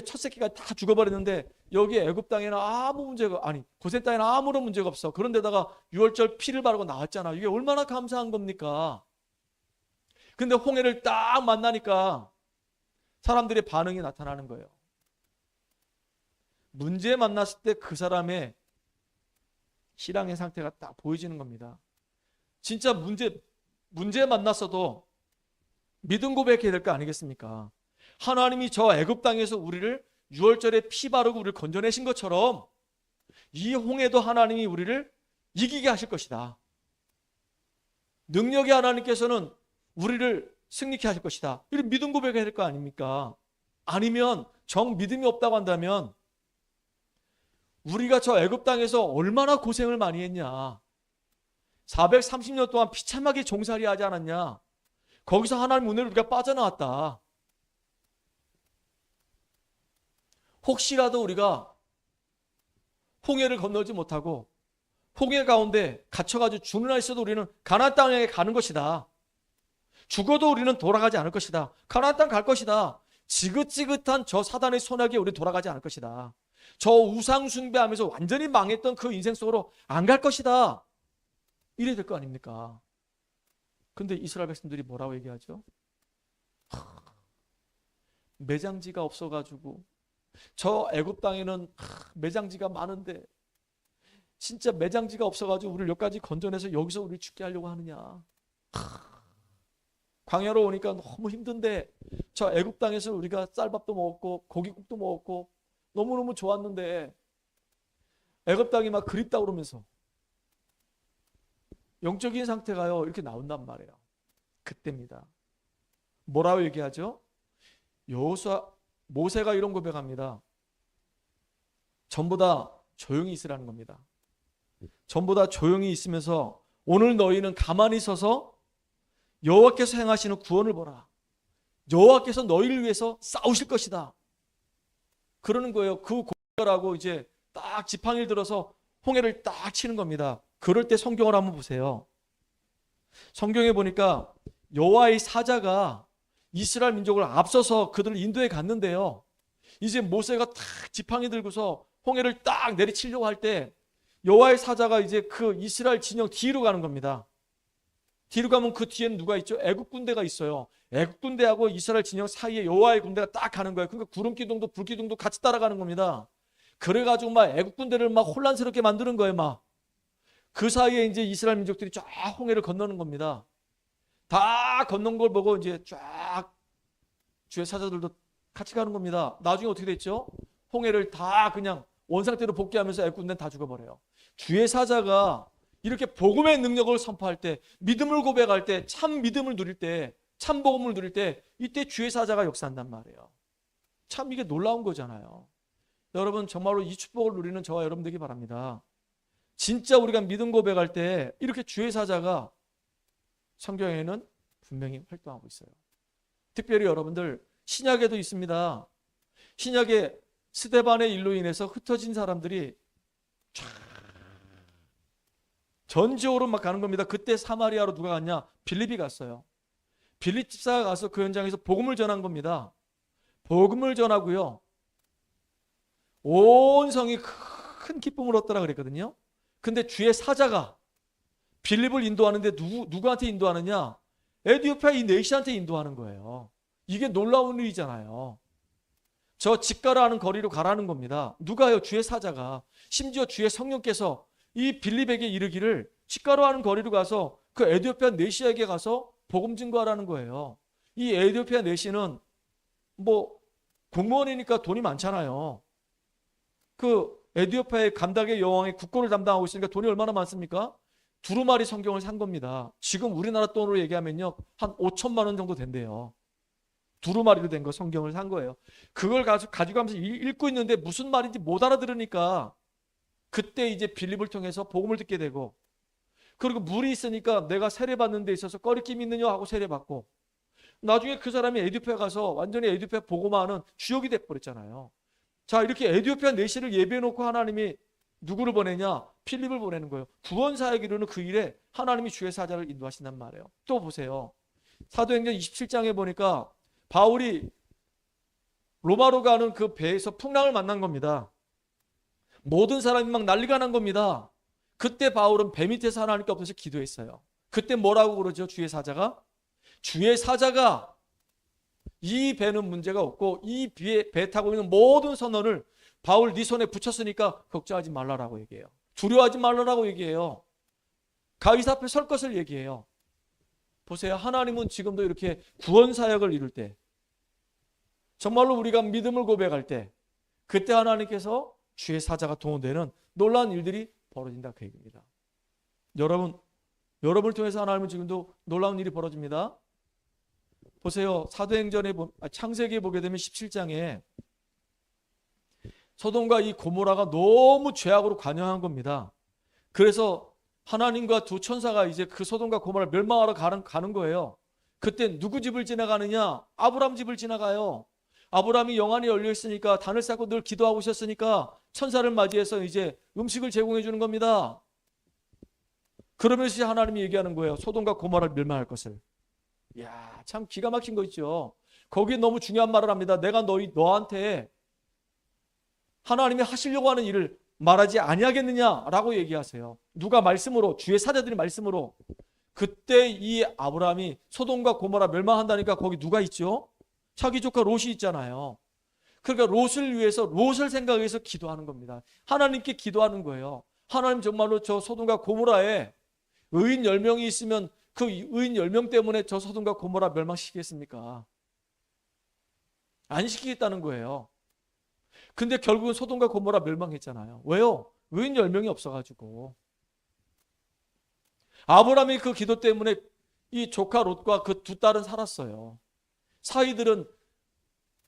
첫 새끼까지 다 죽어버렸는데 여기 애굽 땅에는 아무 문제가 아니 고센 땅에는 아무런 문제가 없어. 그런데다가 6월절 피를 바르고 나왔잖아. 이게 얼마나 감사한 겁니까? 근데 홍해를 딱 만나니까 사람들의 반응이 나타나는 거예요. 문제 만났을 때 그 사람의 신앙의 상태가 딱 보여지는 겁니다. 진짜 문제 만났어도 믿음 고백해야 될 거 아니겠습니까? 하나님이 저 애굽 땅에서 우리를 6월절에 피 바르고 우리를 건져내신 것처럼 이 홍해도 하나님이 우리를 이기게 하실 것이다. 능력의 하나님께서는 우리를 승리케 하실 것이다. 이런 믿음 고백해야 될 거 아닙니까? 아니면 정 믿음이 없다고 한다면 우리가 저 애굽 땅에서 얼마나 고생을 많이 했냐. 430년 동안 비참하게 종살이 하지 않았냐. 거기서 하나님 은혜로 우리가 빠져나왔다. 혹시라도 우리가 홍해를 건너지 못하고 홍해 가운데 갇혀가지고 죽는 날 있어도 우리는 가나안 땅에 가는 것이다. 죽어도 우리는 돌아가지 않을 것이다. 가나안 땅 갈 것이다. 지긋지긋한 저 사단의 손아귀에 우리 돌아가지 않을 것이다. 저 우상 숭배하면서 완전히 망했던 그 인생 속으로 안 갈 것이다. 이래야 될 거 아닙니까? 근데 이스라엘 백성들이 뭐라고 얘기하죠? 매장지가 없어가지고 저 애굽 땅에는 매장지가 많은데 진짜 매장지가 없어가지고 우리를 여기까지 건져내서 여기서 우리 죽게 하려고 하느냐. 광야로 오니까 너무 힘든데 저 애굽 땅에서 우리가 쌀밥도 먹었고 고기국도 먹었고 너무너무 좋았는데 애굽 땅이 막 그립다 그러면서 영적인 상태가요 이렇게 나온단 말이에요. 그때입니다. 뭐라고 얘기하죠? 모세가 이런 고백합니다. 전부 다 조용히 있으라는 겁니다. 전부 다 조용히 있으면서 오늘 너희는 가만히 서서 여호와께서 행하시는 구원을 보라. 여호와께서 너희를 위해서 싸우실 것이다. 그러는 거예요. 그 고백하고 이제 딱 지팡이를 들어서 홍해를 딱 치는 겁니다. 그럴 때 성경을 한번 보세요. 성경에 보니까 여호와의 사자가 이스라엘 민족을 앞서서 그들을 인도해 갔는데요. 이제 모세가 딱 지팡이 들고서 홍해를 딱 내리치려고 할 때 여호와의 사자가 이제 그 이스라엘 진영 뒤로 가는 겁니다. 뒤로 가면 그 뒤에는 누가 있죠? 애국 군대가 있어요. 애국 군대하고 이스라엘 진영 사이에 여호와의 군대가 딱 가는 거예요. 그러니까 구름 기둥도 불 기둥도 같이 따라가는 겁니다. 그래가지고 막 애국 군대를 막 혼란스럽게 만드는 거예요. 막 그 사이에 이제 이스라엘 민족들이 쫙 홍해를 건너는 겁니다. 다 건넌 걸 보고 이제 쫙 주의 사자들도 같이 가는 겁니다. 나중에 어떻게 됐죠? 홍해를 다 그냥 원상태로 복귀하면서 애국 군대는 다 죽어버려요. 주의 사자가 이렇게 복음의 능력을 선포할 때, 믿음을 고백할 때, 참 믿음을 누릴 때, 참 복음을 누릴 때, 이때 주의 사자가 역사한단 말이에요. 참 이게 놀라운 거잖아요. 여러분 정말로 이 축복을 누리는 저와 여러분 되기 바랍니다. 진짜 우리가 믿음 고백할 때 이렇게 주의 사자가 성경에는 분명히 활동하고 있어요. 특별히 여러분들 신약에도 있습니다. 신약에 스데반의 일로 인해서 흩어진 사람들이 쫙 전지적으로 막 가는 겁니다. 그때 사마리아로 누가 갔냐? 빌립이 갔어요. 빌립 집사가 가서 그 현장에서 복음을 전한 겁니다. 복음을 전하고요. 온 성이 큰 기쁨을 얻더라 그랬거든요. 근데 주의 사자가 빌립을 인도하는데 누구한테 인도하느냐? 에티오피아 이 내시한테 인도하는 거예요. 이게 놀라운 일이잖아요. 저 집가라는 거리로 가라는 겁니다. 누가요? 주의 사자가. 심지어 주의 성령께서 이 빌립에게 이르기를 집가로 하는 거리로 가서 그 에티오피아 내시에게 가서 복음 증거하라는 거예요. 이 에티오피아 내시는 뭐 공무원이니까 돈이 많잖아요. 그 에티오피아의 감닥의 여왕의 국고를 담당하고 있으니까 돈이 얼마나 많습니까? 두루마리 성경을 산 겁니다. 지금 우리나라 돈으로 얘기하면요 한 5천만 원 정도 된대요. 두루마리로 된 거 성경을 산 거예요. 그걸 가지고 가면서 읽고 있는데 무슨 말인지 못 알아들으니까 그때 이제 빌립을 통해서 복음을 듣게 되고, 그리고 물이 있으니까 내가 세례받는 데 있어서 꺼리낌 있느냐 하고 세례받고, 나중에 그 사람이 에티오피아 가서 완전히 에티오피아 복음화하는 주역이 돼버렸잖아요. 자, 이렇게 에티오피아 내시를 예비해놓고 하나님이 누구를 보내냐? 필립을 보내는 거예요. 구원 사역이로는 그 일에 하나님이 주의 사자를 인도하신단 말이에요. 또 보세요. 사도행전 27장에 보니까 바울이 로마로 가는 그 배에서 풍랑을 만난 겁니다. 모든 사람이 막 난리가 난 겁니다. 그때 바울은 배 밑에서 하나님께 엎드려서 기도했어요. 그때 뭐라고 그러죠? 주의 사자가 이 배는 문제가 없고 이 배 타고 있는 모든 선원을 바울 네 손에 붙였으니까 걱정하지 말라라고 얘기해요. 두려워하지 말라라고 얘기해요. 가이사 앞에 설 것을 얘기해요. 보세요. 하나님은 지금도 이렇게 구원 사역을 이룰 때, 정말로 우리가 믿음을 고백할 때, 그때 하나님께서 주의 사자가 동원되는 놀라운 일들이 벌어진다 그 얘기입니다. 여러분을 통해서 하나님은 지금도 놀라운 일이 벌어집니다. 보세요. 사도행전에 창세기에 보게 되면 17장에 소돔과 이 고모라가 너무 죄악으로 관영한 겁니다. 그래서 하나님과 두 천사가 이제 그 소돔과 고모라를 멸망하러 가는 거예요. 그때 누구 집을 지나가느냐? 아브라함 집을 지나가요. 아브라함이 영안이 열려 있으니까 단을 쌓고 늘 기도하고 있었으니까 천사를 맞이해서 이제 음식을 제공해 주는 겁니다. 그러면서 하나님이 얘기하는 거예요. 소돔과 고모라를 멸망할 것을. 이야, 참 기가 막힌 거 있죠. 거기에 너무 중요한 말을 합니다. 내가 너한테 하나님이 하시려고 하는 일을 말하지 아니하겠느냐라고 얘기하세요. 누가 말씀으로, 주의 사자들이 말씀으로. 그때 이 아브라함이 소돔과 고모라 멸망한다니까 거기 누가 있죠? 자기 조카 롯이 있잖아요. 그러니까 롯을 생각해서 기도하는 겁니다. 하나님께 기도하는 거예요. 하나님 정말로 저 소돔과 고모라에 의인 10명이 있으면 그 의인 10명 때문에 저 소돔과 고모라 멸망시키겠습니까? 안 시키겠다는 거예요. 근데 결국은 소돔과 고모라 멸망했잖아요. 왜요? 의인 10명이 없어가지고. 아브라함이 그 기도 때문에 이 조카 롯과 그 두 딸은 살았어요. 사위들은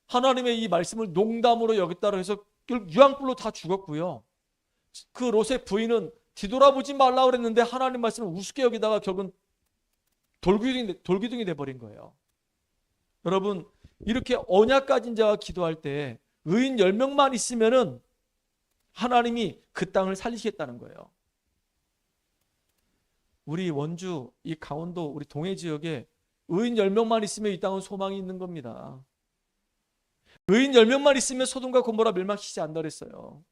하나님의 이 말씀을 농담으로 여겼다고 해서 유황불로 다 죽었고요. 그 롯의 부인은 뒤돌아보지 말라고 그랬는데 하나님 말씀을 우습게 여기다가 결국은 돌기둥이 돼버린 거예요. 여러분, 이렇게 언약 가진 자가 기도할 때 의인 10명만 있으면은 하나님이 그 땅을 살리시겠다는 거예요. 우리 원주, 이 강원도, 우리 동해 지역에 의인 10명만 있으면 이 땅은 소망이 있는 겁니다. 의인 10명만 있으면 소돔과 고모라 멸망시키지 않는다 그랬어요.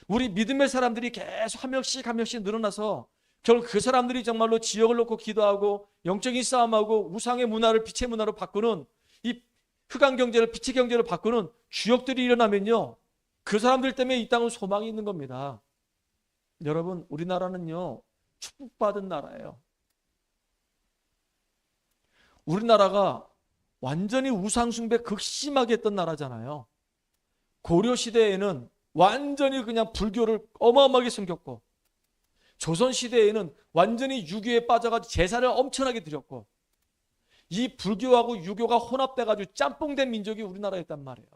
우리 믿음의 사람들이 계속 한 명씩 늘어나서 결국 그 사람들이 정말로 지역을 놓고 기도하고 영적인 싸움하고 우상의 문화를 빛의 문화로 바꾸는 이 흑암 경제를 빛의 경제로 바꾸는 주역들이 일어나면요, 그 사람들 때문에 이 땅은 소망이 있는 겁니다. 여러분, 우리나라는요 축복받은 나라예요. 우리나라가 완전히 우상숭배 극심하게 했던 나라잖아요. 고려시대에는 완전히 그냥 불교를 어마어마하게 숨겼고, 조선시대에는 완전히 유교에 빠져가지고 제사를 엄청나게 드렸고, 이 불교하고 유교가 혼합돼가지고 짬뽕된 민족이 우리나라였단 말이에요.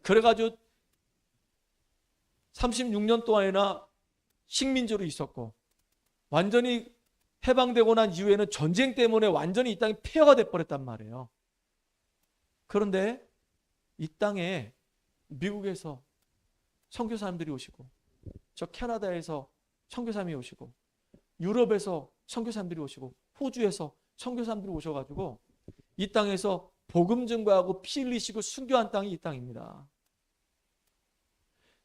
그래가지고 36년 동안이나 식민지로 있었고, 완전히 해방되고 난 이후에는 전쟁 때문에 완전히 이 땅이 폐허가 돼버렸단 말이에요. 그런데 이 땅에 미국에서 선교사님들이 오시고, 저 캐나다에서 선교사님이 오시고, 유럽에서 선교사님들이 오시고, 호주에서 선교사님들이 오셔가지고 이 땅에서 복음 증거하고 피 흘리시고 순교한 땅이 이 땅입니다.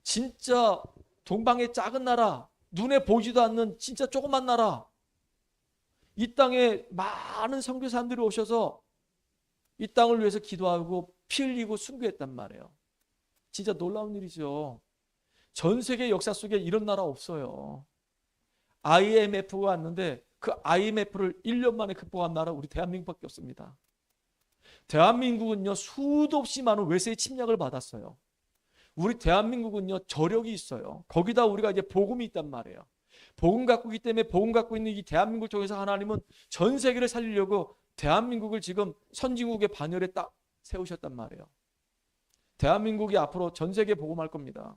진짜 동방의 작은 나라, 눈에 보이지도 않는 진짜 조그만 나라, 이 땅에 많은 선교사님들이 오셔서 이 땅을 위해서 기도하고 피 흘리고 순교했단 말이에요. 진짜 놀라운 일이죠. 전 세계 역사 속에 이런 나라 없어요. IMF가 왔는데 그 IMF를 1년 만에 극복한 나라 우리 대한민국밖에 없습니다. 대한민국은요 수도 없이 많은 외세의 침략을 받았어요. 우리 대한민국은요 저력이 있어요. 거기다 우리가 이제 복음이 있단 말이에요. 복음 갖고 있기 때문에 복음 갖고 있는 이 대한민국을 통해서 하나님은 전 세계를 살리려고 대한민국을 지금 선진국의 반열에 딱 세우셨단 말이에요. 대한민국이 앞으로 전 세계에 복음할 겁니다.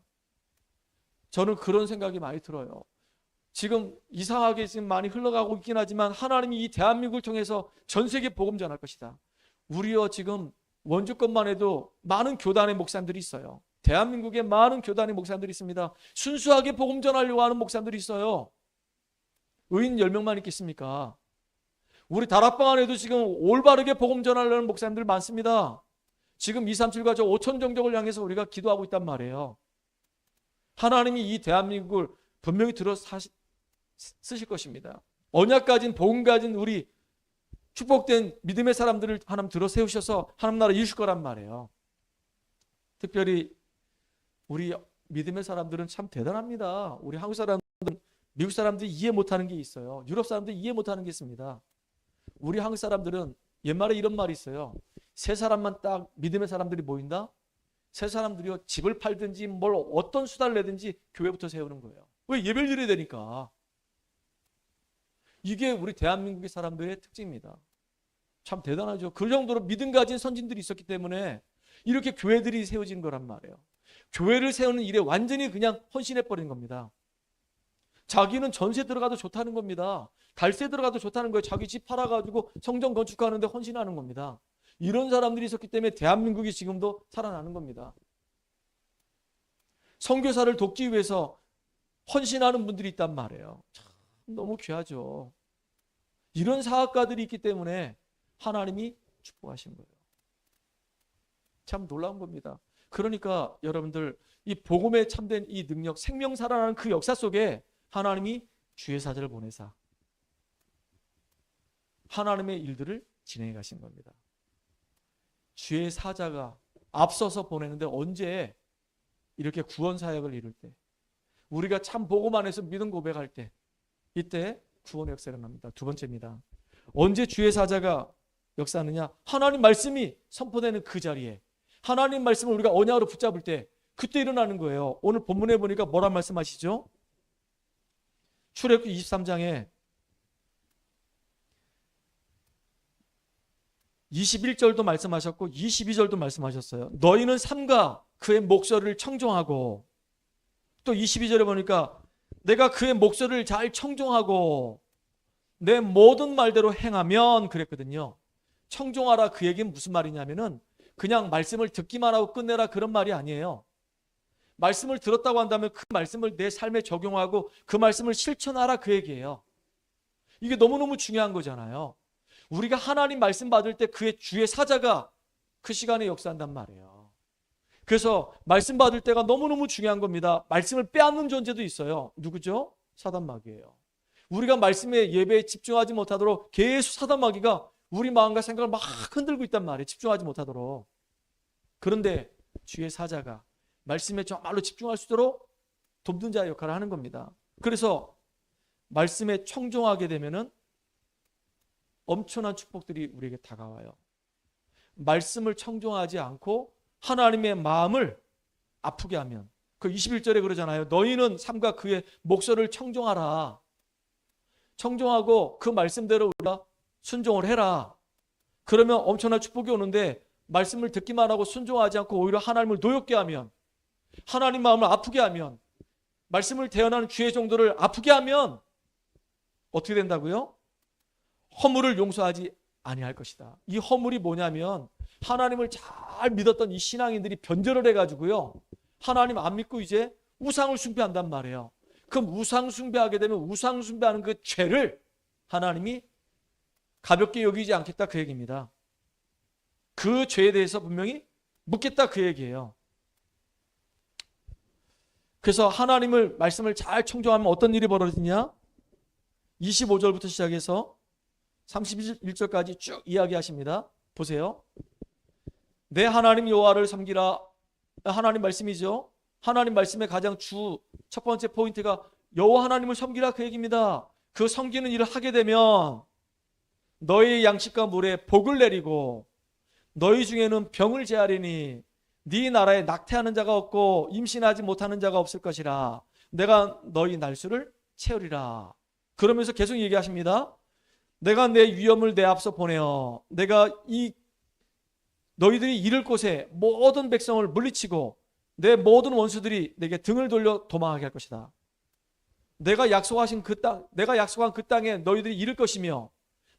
저는 그런 생각이 많이 들어요. 지금 이상하게 지금 많이 흘러가고 있긴 하지만 하나님이 이 대한민국을 통해서 전 세계 복음 전할 것이다. 우리요 지금 원주권만 해도 많은 교단의 목사님들이 있어요. 대한민국에 많은 교단의 목사님들이 있습니다. 순수하게 복음 전하려고 하는 목사님들이 있어요. 의인 10명만 있겠습니까? 우리 다락방 안에도 지금 올바르게 복음 전하려는 목사님들 많습니다. 지금 237과 저 5천 종족을 향해서 우리가 기도하고 있단 말이에요. 하나님이 이 대한민국을 분명히 쓰실 것입니다. 언약 가진 복음 가진 우리 축복된 믿음의 사람들을 하나님 들어 세우셔서 하나님 나라 이루실 거란 말이에요. 특별히 우리 믿음의 사람들은 참 대단합니다. 우리 한국 사람들은 미국 사람들이 이해 못하는 게 있어요. 유럽 사람들이 이해 못하는 게 있습니다. 우리 한국 사람들은 옛말에 이런 말이 있어요. 세 사람만 딱 믿음의 사람들이 모인다? 세 사람들이요, 집을 팔든지 뭘 어떤 수단을 내든지 교회부터 세우는 거예요. 왜? 예배를 드려야 되니까. 이게 우리 대한민국의 사람들의 특징입니다. 참 대단하죠. 그 정도로 믿음 가진 선진들이 있었기 때문에 이렇게 교회들이 세워진 거란 말이에요. 교회를 세우는 일에 완전히 그냥 헌신해버린 겁니다. 자기는 전세 들어가도 좋다는 겁니다. 달세 들어가도 좋다는 거예요. 자기 집 팔아가지고 성전 건축하는데 헌신하는 겁니다. 이런 사람들이 있었기 때문에 대한민국이 지금도 살아나는 겁니다. 선교사를 돕기 위해서 헌신하는 분들이 있단 말이에요. 참 너무 귀하죠. 이런 사학가들이 있기 때문에 하나님이 축복하신 거예요. 참 놀라운 겁니다. 그러니까 여러분들 이 복음에 참된 이 능력, 생명 살아나는 그 역사 속에 하나님이 주의 사자를 보내사 하나님의 일들을 진행해 가신 겁니다. 주의 사자가 앞서서 보내는데 언제 이렇게 구원 사역을 이룰 때, 우리가 참 복음 안에서 믿음 고백할 때, 이때 구원의 역사가 일어납니다. 두 번째입니다. 언제 주의 사자가 역사하느냐? 하나님 말씀이 선포되는 그 자리에, 하나님 말씀을 우리가 언약으로 붙잡을 때 그때 일어나는 거예요. 오늘 본문에 보니까 뭐라 말씀하시죠? 출애굽기 23장에 21절도 말씀하셨고 22절도 말씀하셨어요. 너희는 삼가 그의 목소리를 청종하고, 또 22절에 보니까 내가 그의 목소리를 잘 청종하고 내 모든 말대로 행하면 그랬거든요. 청종하라 그 얘기는 무슨 말이냐면은 그냥 말씀을 듣기만 하고 끝내라 그런 말이 아니에요. 말씀을 들었다고 한다면 그 말씀을 내 삶에 적용하고 그 말씀을 실천하라 그 얘기예요. 이게 너무너무 중요한 거잖아요. 우리가 하나님 말씀 받을 때 그의 주의 사자가 그 시간에 역사한단 말이에요. 그래서 말씀 받을 때가 너무너무 중요한 겁니다. 말씀을 빼앗는 존재도 있어요. 누구죠? 사단마귀예요. 우리가 말씀에 예배에 집중하지 못하도록 계속 사단마귀가 우리 마음과 생각을 막 흔들고 있단 말이에요. 집중하지 못하도록. 그런데 주의 사자가 말씀에 정말로 집중할 수 있도록 돕는 자의 역할을 하는 겁니다. 그래서 말씀에 청종하게 되면은 엄청난 축복들이 우리에게 다가와요. 말씀을 청종하지 않고 하나님의 마음을 아프게 하면, 그 21절에 그러잖아요. 너희는 삼가 그의 목소리를 청종하라. 청종하고 그 말씀대로 우리가 순종을 해라. 그러면 엄청난 축복이 오는데, 말씀을 듣기만 하고 순종하지 않고 오히려 하나님을 노엽게 하면, 하나님 마음을 아프게 하면, 말씀을 대언하는 주의 종들을 아프게 하면 어떻게 된다고요? 허물을 용서하지 아니할 것이다. 이 허물이 뭐냐면 하나님을 잘 믿었던 이 신앙인들이 변절을 해가지고요, 하나님 안 믿고 이제 우상을 숭배한단 말이에요. 그럼 우상 숭배하게 되면 우상 숭배하는 그 죄를 하나님이 가볍게 여기지 않겠다 그 얘기입니다. 그 죄에 대해서 분명히 묻겠다 그 얘기예요. 그래서 하나님을 말씀을 잘 청종하면 어떤 일이 벌어지냐? 25절부터 시작해서 31절까지 쭉 이야기하십니다. 보세요. 내 하나님 여호와를 섬기라. 하나님 말씀이죠. 하나님 말씀의 가장 첫 번째 포인트가 여호와 하나님을 섬기라 그 얘기입니다. 그 섬기는 일을 하게 되면 너희의 양식과 물에 복을 내리고 너희 중에는 병을 제하리니 네 나라에 낙태하는 자가 없고 임신하지 못하는 자가 없을 것이라. 내가 너희 날수를 채우리라. 그러면서 계속 얘기하십니다. 내가 내 위엄을 내 앞서 보내어 내가 이 너희들이 이를 곳에 모든 백성을 물리치고 내 모든 원수들이 내게 등을 돌려 도망하게 할 것이다. 내가 약속한 그 땅에 너희들이 이를 것이며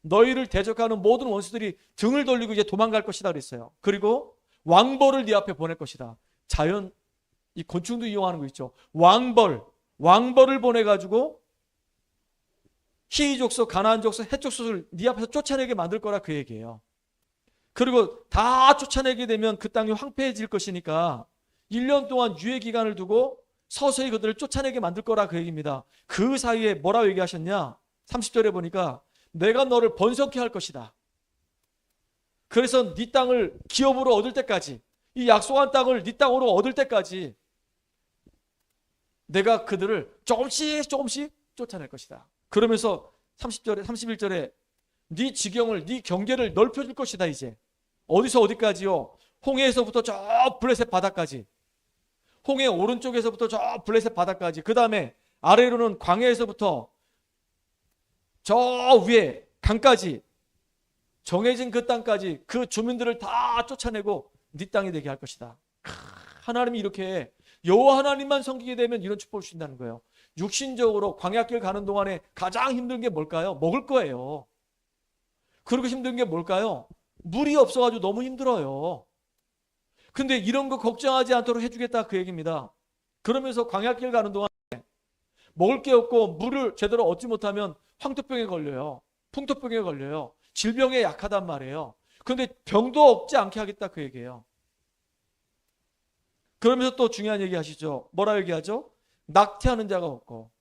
너희를 대적하는 모든 원수들이 등을 돌리고 이제 도망갈 것이다 그랬어요. 그리고 왕보를 네 앞에 보낼 것이다. 자연 이 곤충도 이용하는 거 있죠. 왕벌을 보내가지고 히위 족속, 가나안 족속, 헷 족속을 네 앞에서 쫓아내게 만들 거라 그 얘기예요. 그리고 다 쫓아내게 되면 그 땅이 황폐해질 것이니까 1년 동안 유예 기간을 두고 서서히 그들을 쫓아내게 만들 거라 그 얘기입니다. 그 사이에 뭐라고 얘기하셨냐? 30절에 보니까 내가 너를 번성케 할 것이다. 그래서 네 땅을 기업으로 얻을 때까지, 이 약속한 땅을 네 땅으로 얻을 때까지 내가 그들을 조금씩 쫓아낼 것이다. 그러면서 30절에 31절에 네 지경을, 네 경계를 넓혀줄 것이다. 이제 어디서 어디까지요? 홍해에서부터 저 블레셋 바다까지, 홍해 오른쪽에서부터 저 블레셋 바다까지, 그 다음에 아래로는 광야에서부터 저 위에 강까지, 정해진 그 땅까지 그 주민들을 다 쫓아내고 네 땅이 되게 할 것이다. 하나님이 이렇게 여호와 하나님만 섬기게 되면 이런 축복을 주신다는 거예요. 육신적으로 광야길 가는 동안에 가장 힘든 게 뭘까요? 먹을 거예요. 그리고 힘든 게 뭘까요? 물이 없어가지고 너무 힘들어요. 근데 이런 거 걱정하지 않도록 해주겠다 그 얘기입니다. 그러면서 광야길 가는 동안에 먹을 게 없고 물을 제대로 얻지 못하면 황토병에 걸려요. 풍토병에 걸려요. 질병에 약하단 말이에요. 그런데 병도 없지 않게 하겠다 그 얘기예요. 그러면서 또 중요한 얘기 하시죠. 뭐라 얘기하죠? 낙태하는 자가 없고.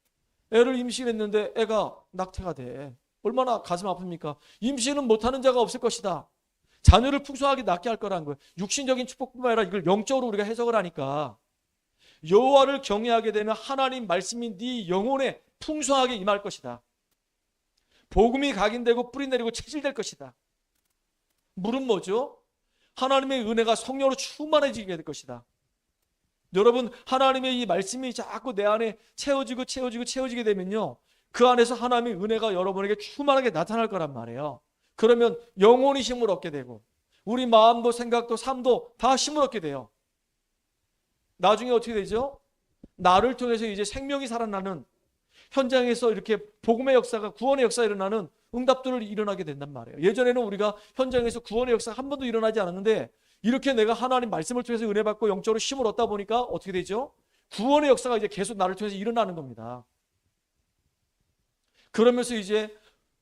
애를 임신했는데 애가 낙태가 돼. 얼마나 가슴 아픕니까? 임신은 못하는 자가 없을 것이다. 자녀를 풍성하게 낳게 할 거라는 거예요. 육신적인 축복뿐만 아니라 이걸 영적으로 우리가 해석을 하니까 여호와를 경외하게 되면 하나님 말씀이 네 영혼에 풍성하게 임할 것이다. 복음이 각인되고 뿌리 내리고 체질될 것이다. 물은 뭐죠? 하나님의 은혜가 성령으로 충만해지게 될 것이다. 여러분, 하나님의 이 말씀이 자꾸 내 안에 채워지게 되면요, 그 안에서 하나님의 은혜가 여러분에게 충만하게 나타날 거란 말이에요. 그러면 영혼이 힘을 얻게 되고 우리 마음도 생각도 삶도 다 힘을 얻게 돼요. 나중에 어떻게 되죠? 나를 통해서 이제 생명이 살아나는 현장에서 이렇게 복음의 역사가, 구원의 역사가 일어나는 응답들을 일어나게 된단 말이에요. 예전에는 우리가 현장에서 구원의 역사가 한 번도 일어나지 않았는데 이렇게 내가 하나님 말씀을 통해서 은혜 받고 영적으로 힘을 얻다 보니까 어떻게 되죠? 구원의 역사가 이제 계속 나를 통해서 일어나는 겁니다. 그러면서 이제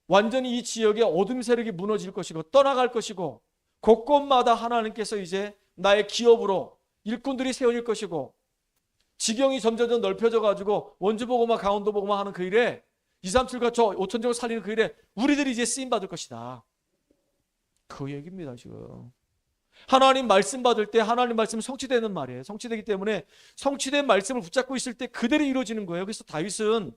완전히 이 지역의 어둠 세력이 무너질 것이고 떠나갈 것이고 곳곳마다 하나님께서 이제 나의 기업으로 일꾼들이 세워질 것이고 지경이 점점 넓혀져 가지고 원주보고마 강원도보고마 하는 그 일에 237과 저 5천정을 살리는 그 일에 우리들이 이제 쓰임받을 것이다. 그 얘기입니다. 지금 하나님 말씀 받을 때 하나님 말씀은 성취되는 말이에요. 성취되기 때문에 성취된 말씀을 붙잡고 있을 때 그대로 이루어지는 거예요. 그래서 다윗은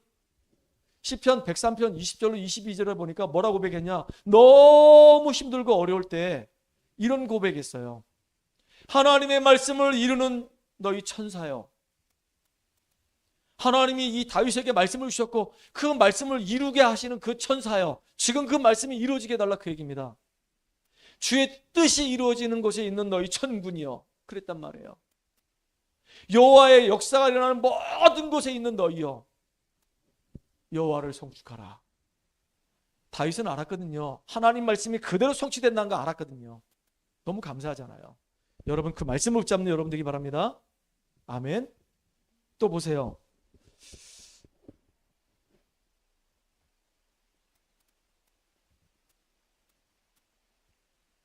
시편 103편 20절로 22절을 보니까 뭐라고 고백했냐? 너무 힘들고 어려울 때 이런 고백했어요. 하나님의 말씀을 이루는 너희 천사여. 하나님이 이 다윗에게 말씀을 주셨고 그 말씀을 이루게 하시는 그 천사여, 지금 그 말씀이 이루어지게 해달라 그 얘기입니다. 주의 뜻이 이루어지는 곳에 있는 너희 천군이여, 그랬단 말이에요. 여호와의 역사가 일어나는 모든 곳에 있는 너희여, 여호와를 성축하라. 다윗은 알았거든요. 하나님 말씀이 그대로 성취된다는 거 알았거든요. 너무 감사하잖아요. 여러분, 그 말씀을 붙잡는 여러분 되기 바랍니다. 아멘. 또 보세요.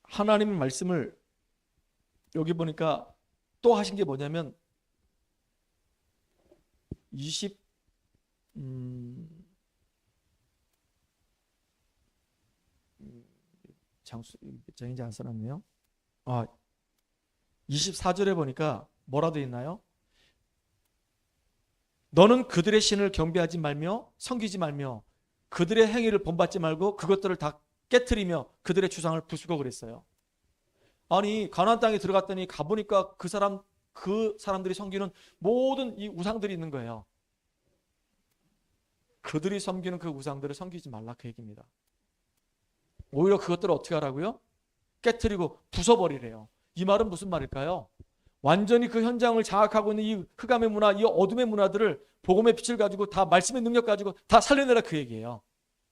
하나님의 말씀을 여기 보니까 또 하신 게 뭐냐면 장인지 안 써놨네요. 24절에 보니까 뭐라 되어 있나요? 너는 그들의 신을 경배하지 말며 섬기지 말며 그들의 행위를 본받지 말고 그것들을 다 깨트리며 그들의 주상을 부수고 그랬어요. 아니, 가나안 땅에 들어갔더니 가보니까 그 사람들이 섬기는 모든 이 우상들이 있는 거예요. 그들이 섬기는 그 우상들을 섬기지 말라 그 얘기입니다. 오히려 그것들을 어떻게 하라고요? 깨트리고 부숴버리래요. 이 말은 무슨 말일까요? 완전히 그 현장을 장악하고 있는 이 흑암의 문화, 이 어둠의 문화들을 복음의 빛을 가지고 다 말씀의 능력 가지고 다 살려내라 그 얘기예요.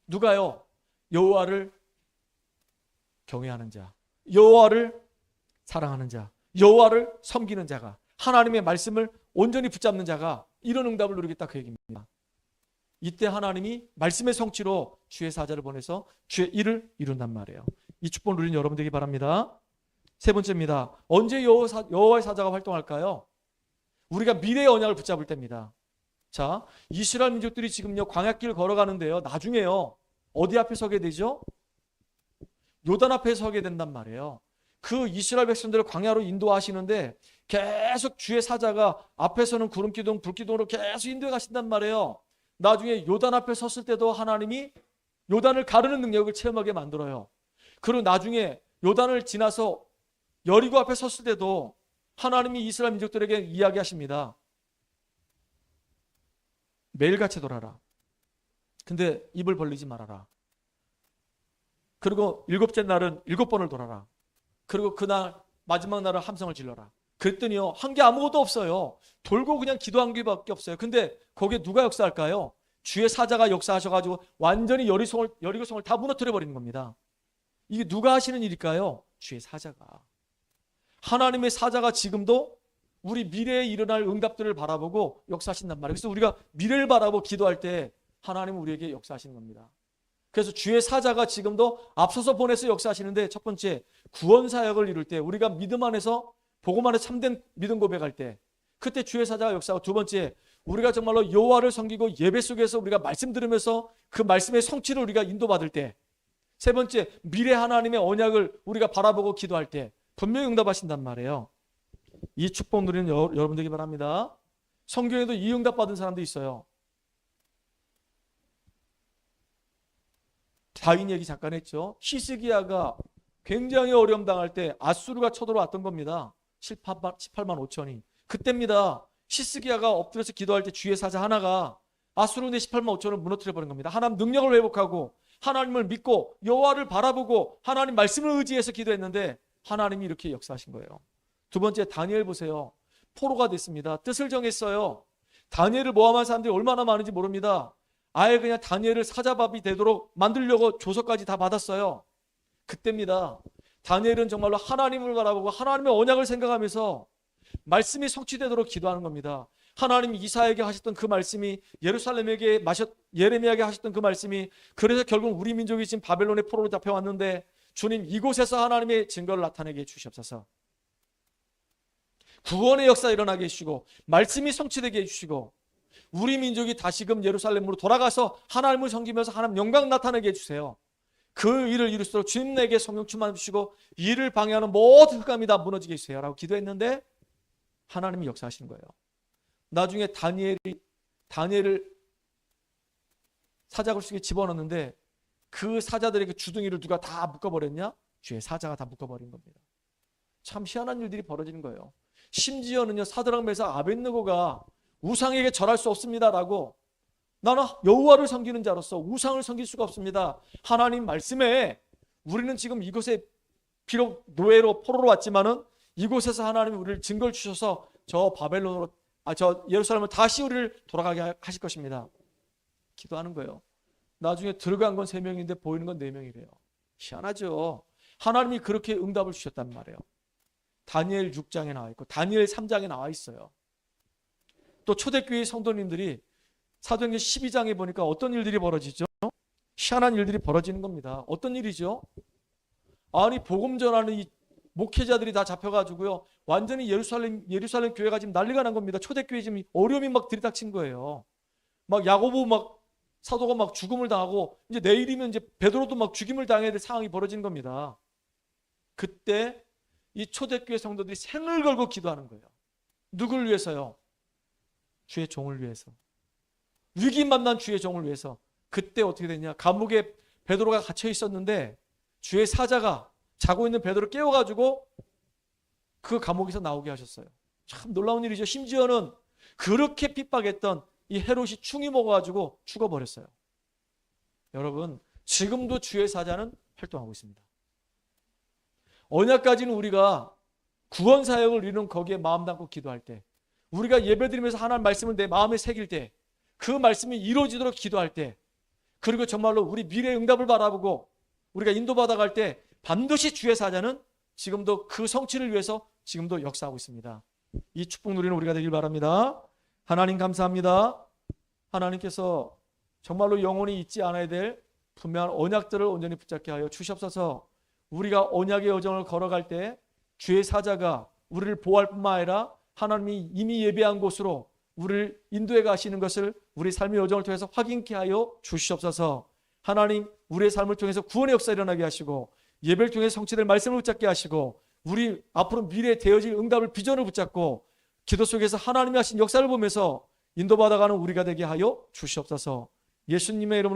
누가요? 여호와를 경외하는 자, 여호와를 사랑하는 자, 여호와를 섬기는 자가 하나님의 말씀을 온전히 붙잡는 자가 이런 응답을 누리겠다 그 얘기입니다. 이때 하나님이 말씀의 성취로 주의 사자를 보내서 주의 일을 이룬단 말이에요. 이 축복을 누리는 여러분 되기 바랍니다. 세 번째입니다. 언제 여호와의 사자가 활동할까요? 우리가 미래의 언약을 붙잡을 때입니다. 자, 이스라엘 민족들이 지금요 광야길 걸어가는데요. 나중에요. 어디 앞에 서게 되죠? 요단 앞에 서게 된단 말이에요. 그 이스라엘 백성들을 광야로 인도하시는데 계속 주의 사자가 앞에서는 구름기둥, 불기둥으로 계속 인도해 가신단 말이에요. 나중에 요단 앞에 섰을 때도 하나님이 요단을 가르는 능력을 체험하게 만들어요. 그리고 나중에 요단을 지나서 여리고 앞에 섰을 때도 하나님이 이스라엘 민족들에게 이야기하십니다. 매일같이 돌아라. 근데 입을 벌리지 말아라. 그리고 7째 날은 7번을 돌아라. 그리고 그날 마지막 날은 함성을 질러라. 그랬더니요 한 게 아무것도 없어요. 돌고 그냥 기도한 게밖에 없어요. 근데 거기에 누가 역사할까요? 주의 사자가 역사하셔가지고 완전히 여리고성을 다 무너뜨려 버리는 겁니다. 이게 누가 하시는 일일까요? 주의 사자가. 하나님의 사자가 지금도 우리 미래에 일어날 응답들을 바라보고 역사하신단 말이에요. 그래서 우리가 미래를 바라보고 기도할 때 하나님은 우리에게 역사하시는 겁니다. 그래서 주의 사자가 지금도 앞서서 보내서 역사하시는데, 첫 번째 구원 사역을 이룰 때, 우리가 믿음 안에서 복음 안에 참된 믿음 고백할 때 그때 주의 사자가 역사하고, 두 번째 우리가 정말로 여호와를 섬기고 예배 속에서 우리가 말씀 들으면서 그 말씀의 성취를 우리가 인도받을 때, 세 번째 미래 하나님의 언약을 우리가 바라보고 기도할 때 분명히 응답하신단 말이에요. 이 축복 누리는 여러분 되기 바랍니다. 성경에도 이 응답 받은 사람도 있어요. 다윈 얘기 잠깐 했죠. 히스기야가 굉장히 어려움 당할 때 아수르가 쳐들어왔던 겁니다. 18만 5천이. 그때입니다. 히스기야가 엎드려서 기도할 때 주의 사자 하나가 아수르 내 18만 5천을 무너뜨려 버린 겁니다. 하나님 능력을 회복하고 하나님을 믿고 여호와를 바라보고 하나님 말씀을 의지해서 기도했는데 하나님이 이렇게 역사하신 거예요. 두 번째 다니엘 보세요. 포로가 됐습니다. 뜻을 정했어요. 다니엘을 모함한 사람들이 얼마나 많은지 모릅니다. 아예 그냥 다니엘을 사자밥이 되도록 만들려고 조서까지 다 받았어요. 그때입니다. 다니엘은 정말로 하나님을 바라보고 하나님의 언약을 생각하면서 말씀이 성취되도록 기도하는 겁니다. 하나님이 이사야에게 하셨던 그 말씀이 예레미야에게 하셨던 그 말씀이, 그래서 결국 우리 민족이 지금 바벨론의 포로로 잡혀왔는데 주님 이곳에서 하나님의 증거를 나타내게 해주시옵소서. 구원의 역사 일어나게 해주시고 말씀이 성취되게 해주시고 우리 민족이 다시금 예루살렘으로 돌아가서 하나님을 섬기면서 하나님 영광 나타내게 해주세요. 그 일을 이룰 수 있도록 주님 내게 성령 충만 주시고 이를 방해하는 모든 흑암이 다 무너지게 해주세요 라고 기도했는데 하나님이 역사하시는 거예요. 나중에 다니엘을 사자굴 속에 집어넣는데 그 사자들의 그 주둥이를 누가 다 묶어버렸냐? 주의 사자가 다 묶어버린 겁니다. 참 희한한 일들이 벌어지는 거예요. 심지어는요 사드락 메삭 아벳느고가 우상에게 절할 수 없습니다라고, 나는 여호와를 섬기는 자로서 우상을 섬길 수가 없습니다. 하나님 말씀에 우리는 지금 이곳에 비록 노예로 포로로 왔지만은 이곳에서 하나님이 우리를 증거를 주셔서 저 바벨론으로 저 예루살렘을 다시 우리를 돌아가게 하실 것입니다. 기도하는 거예요. 나중에 들어간 건 3명인데 보이는 건 4명이래요. 희한하죠. 하나님이 그렇게 응답을 주셨단 말이에요. 다니엘 6장에 나와 있고 다니엘 3장에 나와 있어요. 또 초대교회 성도님들이 사도행전 12장에 보니까 어떤 일들이 벌어지죠? 희한한 일들이 벌어지는 겁니다. 어떤 일이죠? 아니 복음 전하는 이 목회자들이 다 잡혀가지고요 완전히 예루살렘 교회가 지금 난리가 난 겁니다. 초대교회 지금 어려움이 막 들이닥친 거예요. 막 야고보 막 사도가 막 죽음을 당하고 이제 내일이면 이제 베드로도 막 죽임을 당해야 될 상황이 벌어진 겁니다. 그때 이 초대교회 성도들이 생을 걸고 기도하는 거예요. 누굴 위해서요? 주의 종을 위해서. 위기 만난 주의 종을 위해서. 그때 어떻게 됐냐? 감옥에 베드로가 갇혀 있었는데 주의 사자가 자고 있는 베드로를 깨워가지고 그 감옥에서 나오게 하셨어요. 참 놀라운 일이죠. 심지어는 그렇게 핍박했던 이 헤롯이 충이 먹어가지고 죽어버렸어요. 여러분 지금도 주의 사자는 활동하고 있습니다. 언약까지는 우리가 구원 사역을 이루는 거기에 마음 담고 기도할 때, 우리가 예배드리면서 하나님 말씀을 내 마음에 새길 때, 그 말씀이 이루어지도록 기도할 때, 그리고 정말로 우리 미래의 응답을 바라보고 우리가 인도받아 갈 때 반드시 주의 사자는 지금도 그 성취를 위해서 지금도 역사하고 있습니다. 이 축복 누리는 우리가 되길 바랍니다. 하나님 감사합니다. 하나님께서 정말로 영원히 잊지 않아야 될 분명한 언약들을 온전히 붙잡게 하여 주시옵소서. 우리가 언약의 여정을 걸어갈 때 주의 사자가 우리를 보호할 뿐만 아니라 하나님이 이미 예배한 곳으로 우리를 인도해 가시는 것을 우리 삶의 여정을 통해서 확인케 하여 주시옵소서. 하나님, 우리의 삶을 통해서 구원의 역사 일어나게 하시고 예배를 통해 성취될 말씀을 붙잡게 하시고 우리 앞으로 미래에 되어질 응답을 비전을 붙잡고 기도 속에서 하나님이 하신 역사를 보면서 인도받아가는 우리가 되게 하여 주시옵소서. 예수님의 이름으로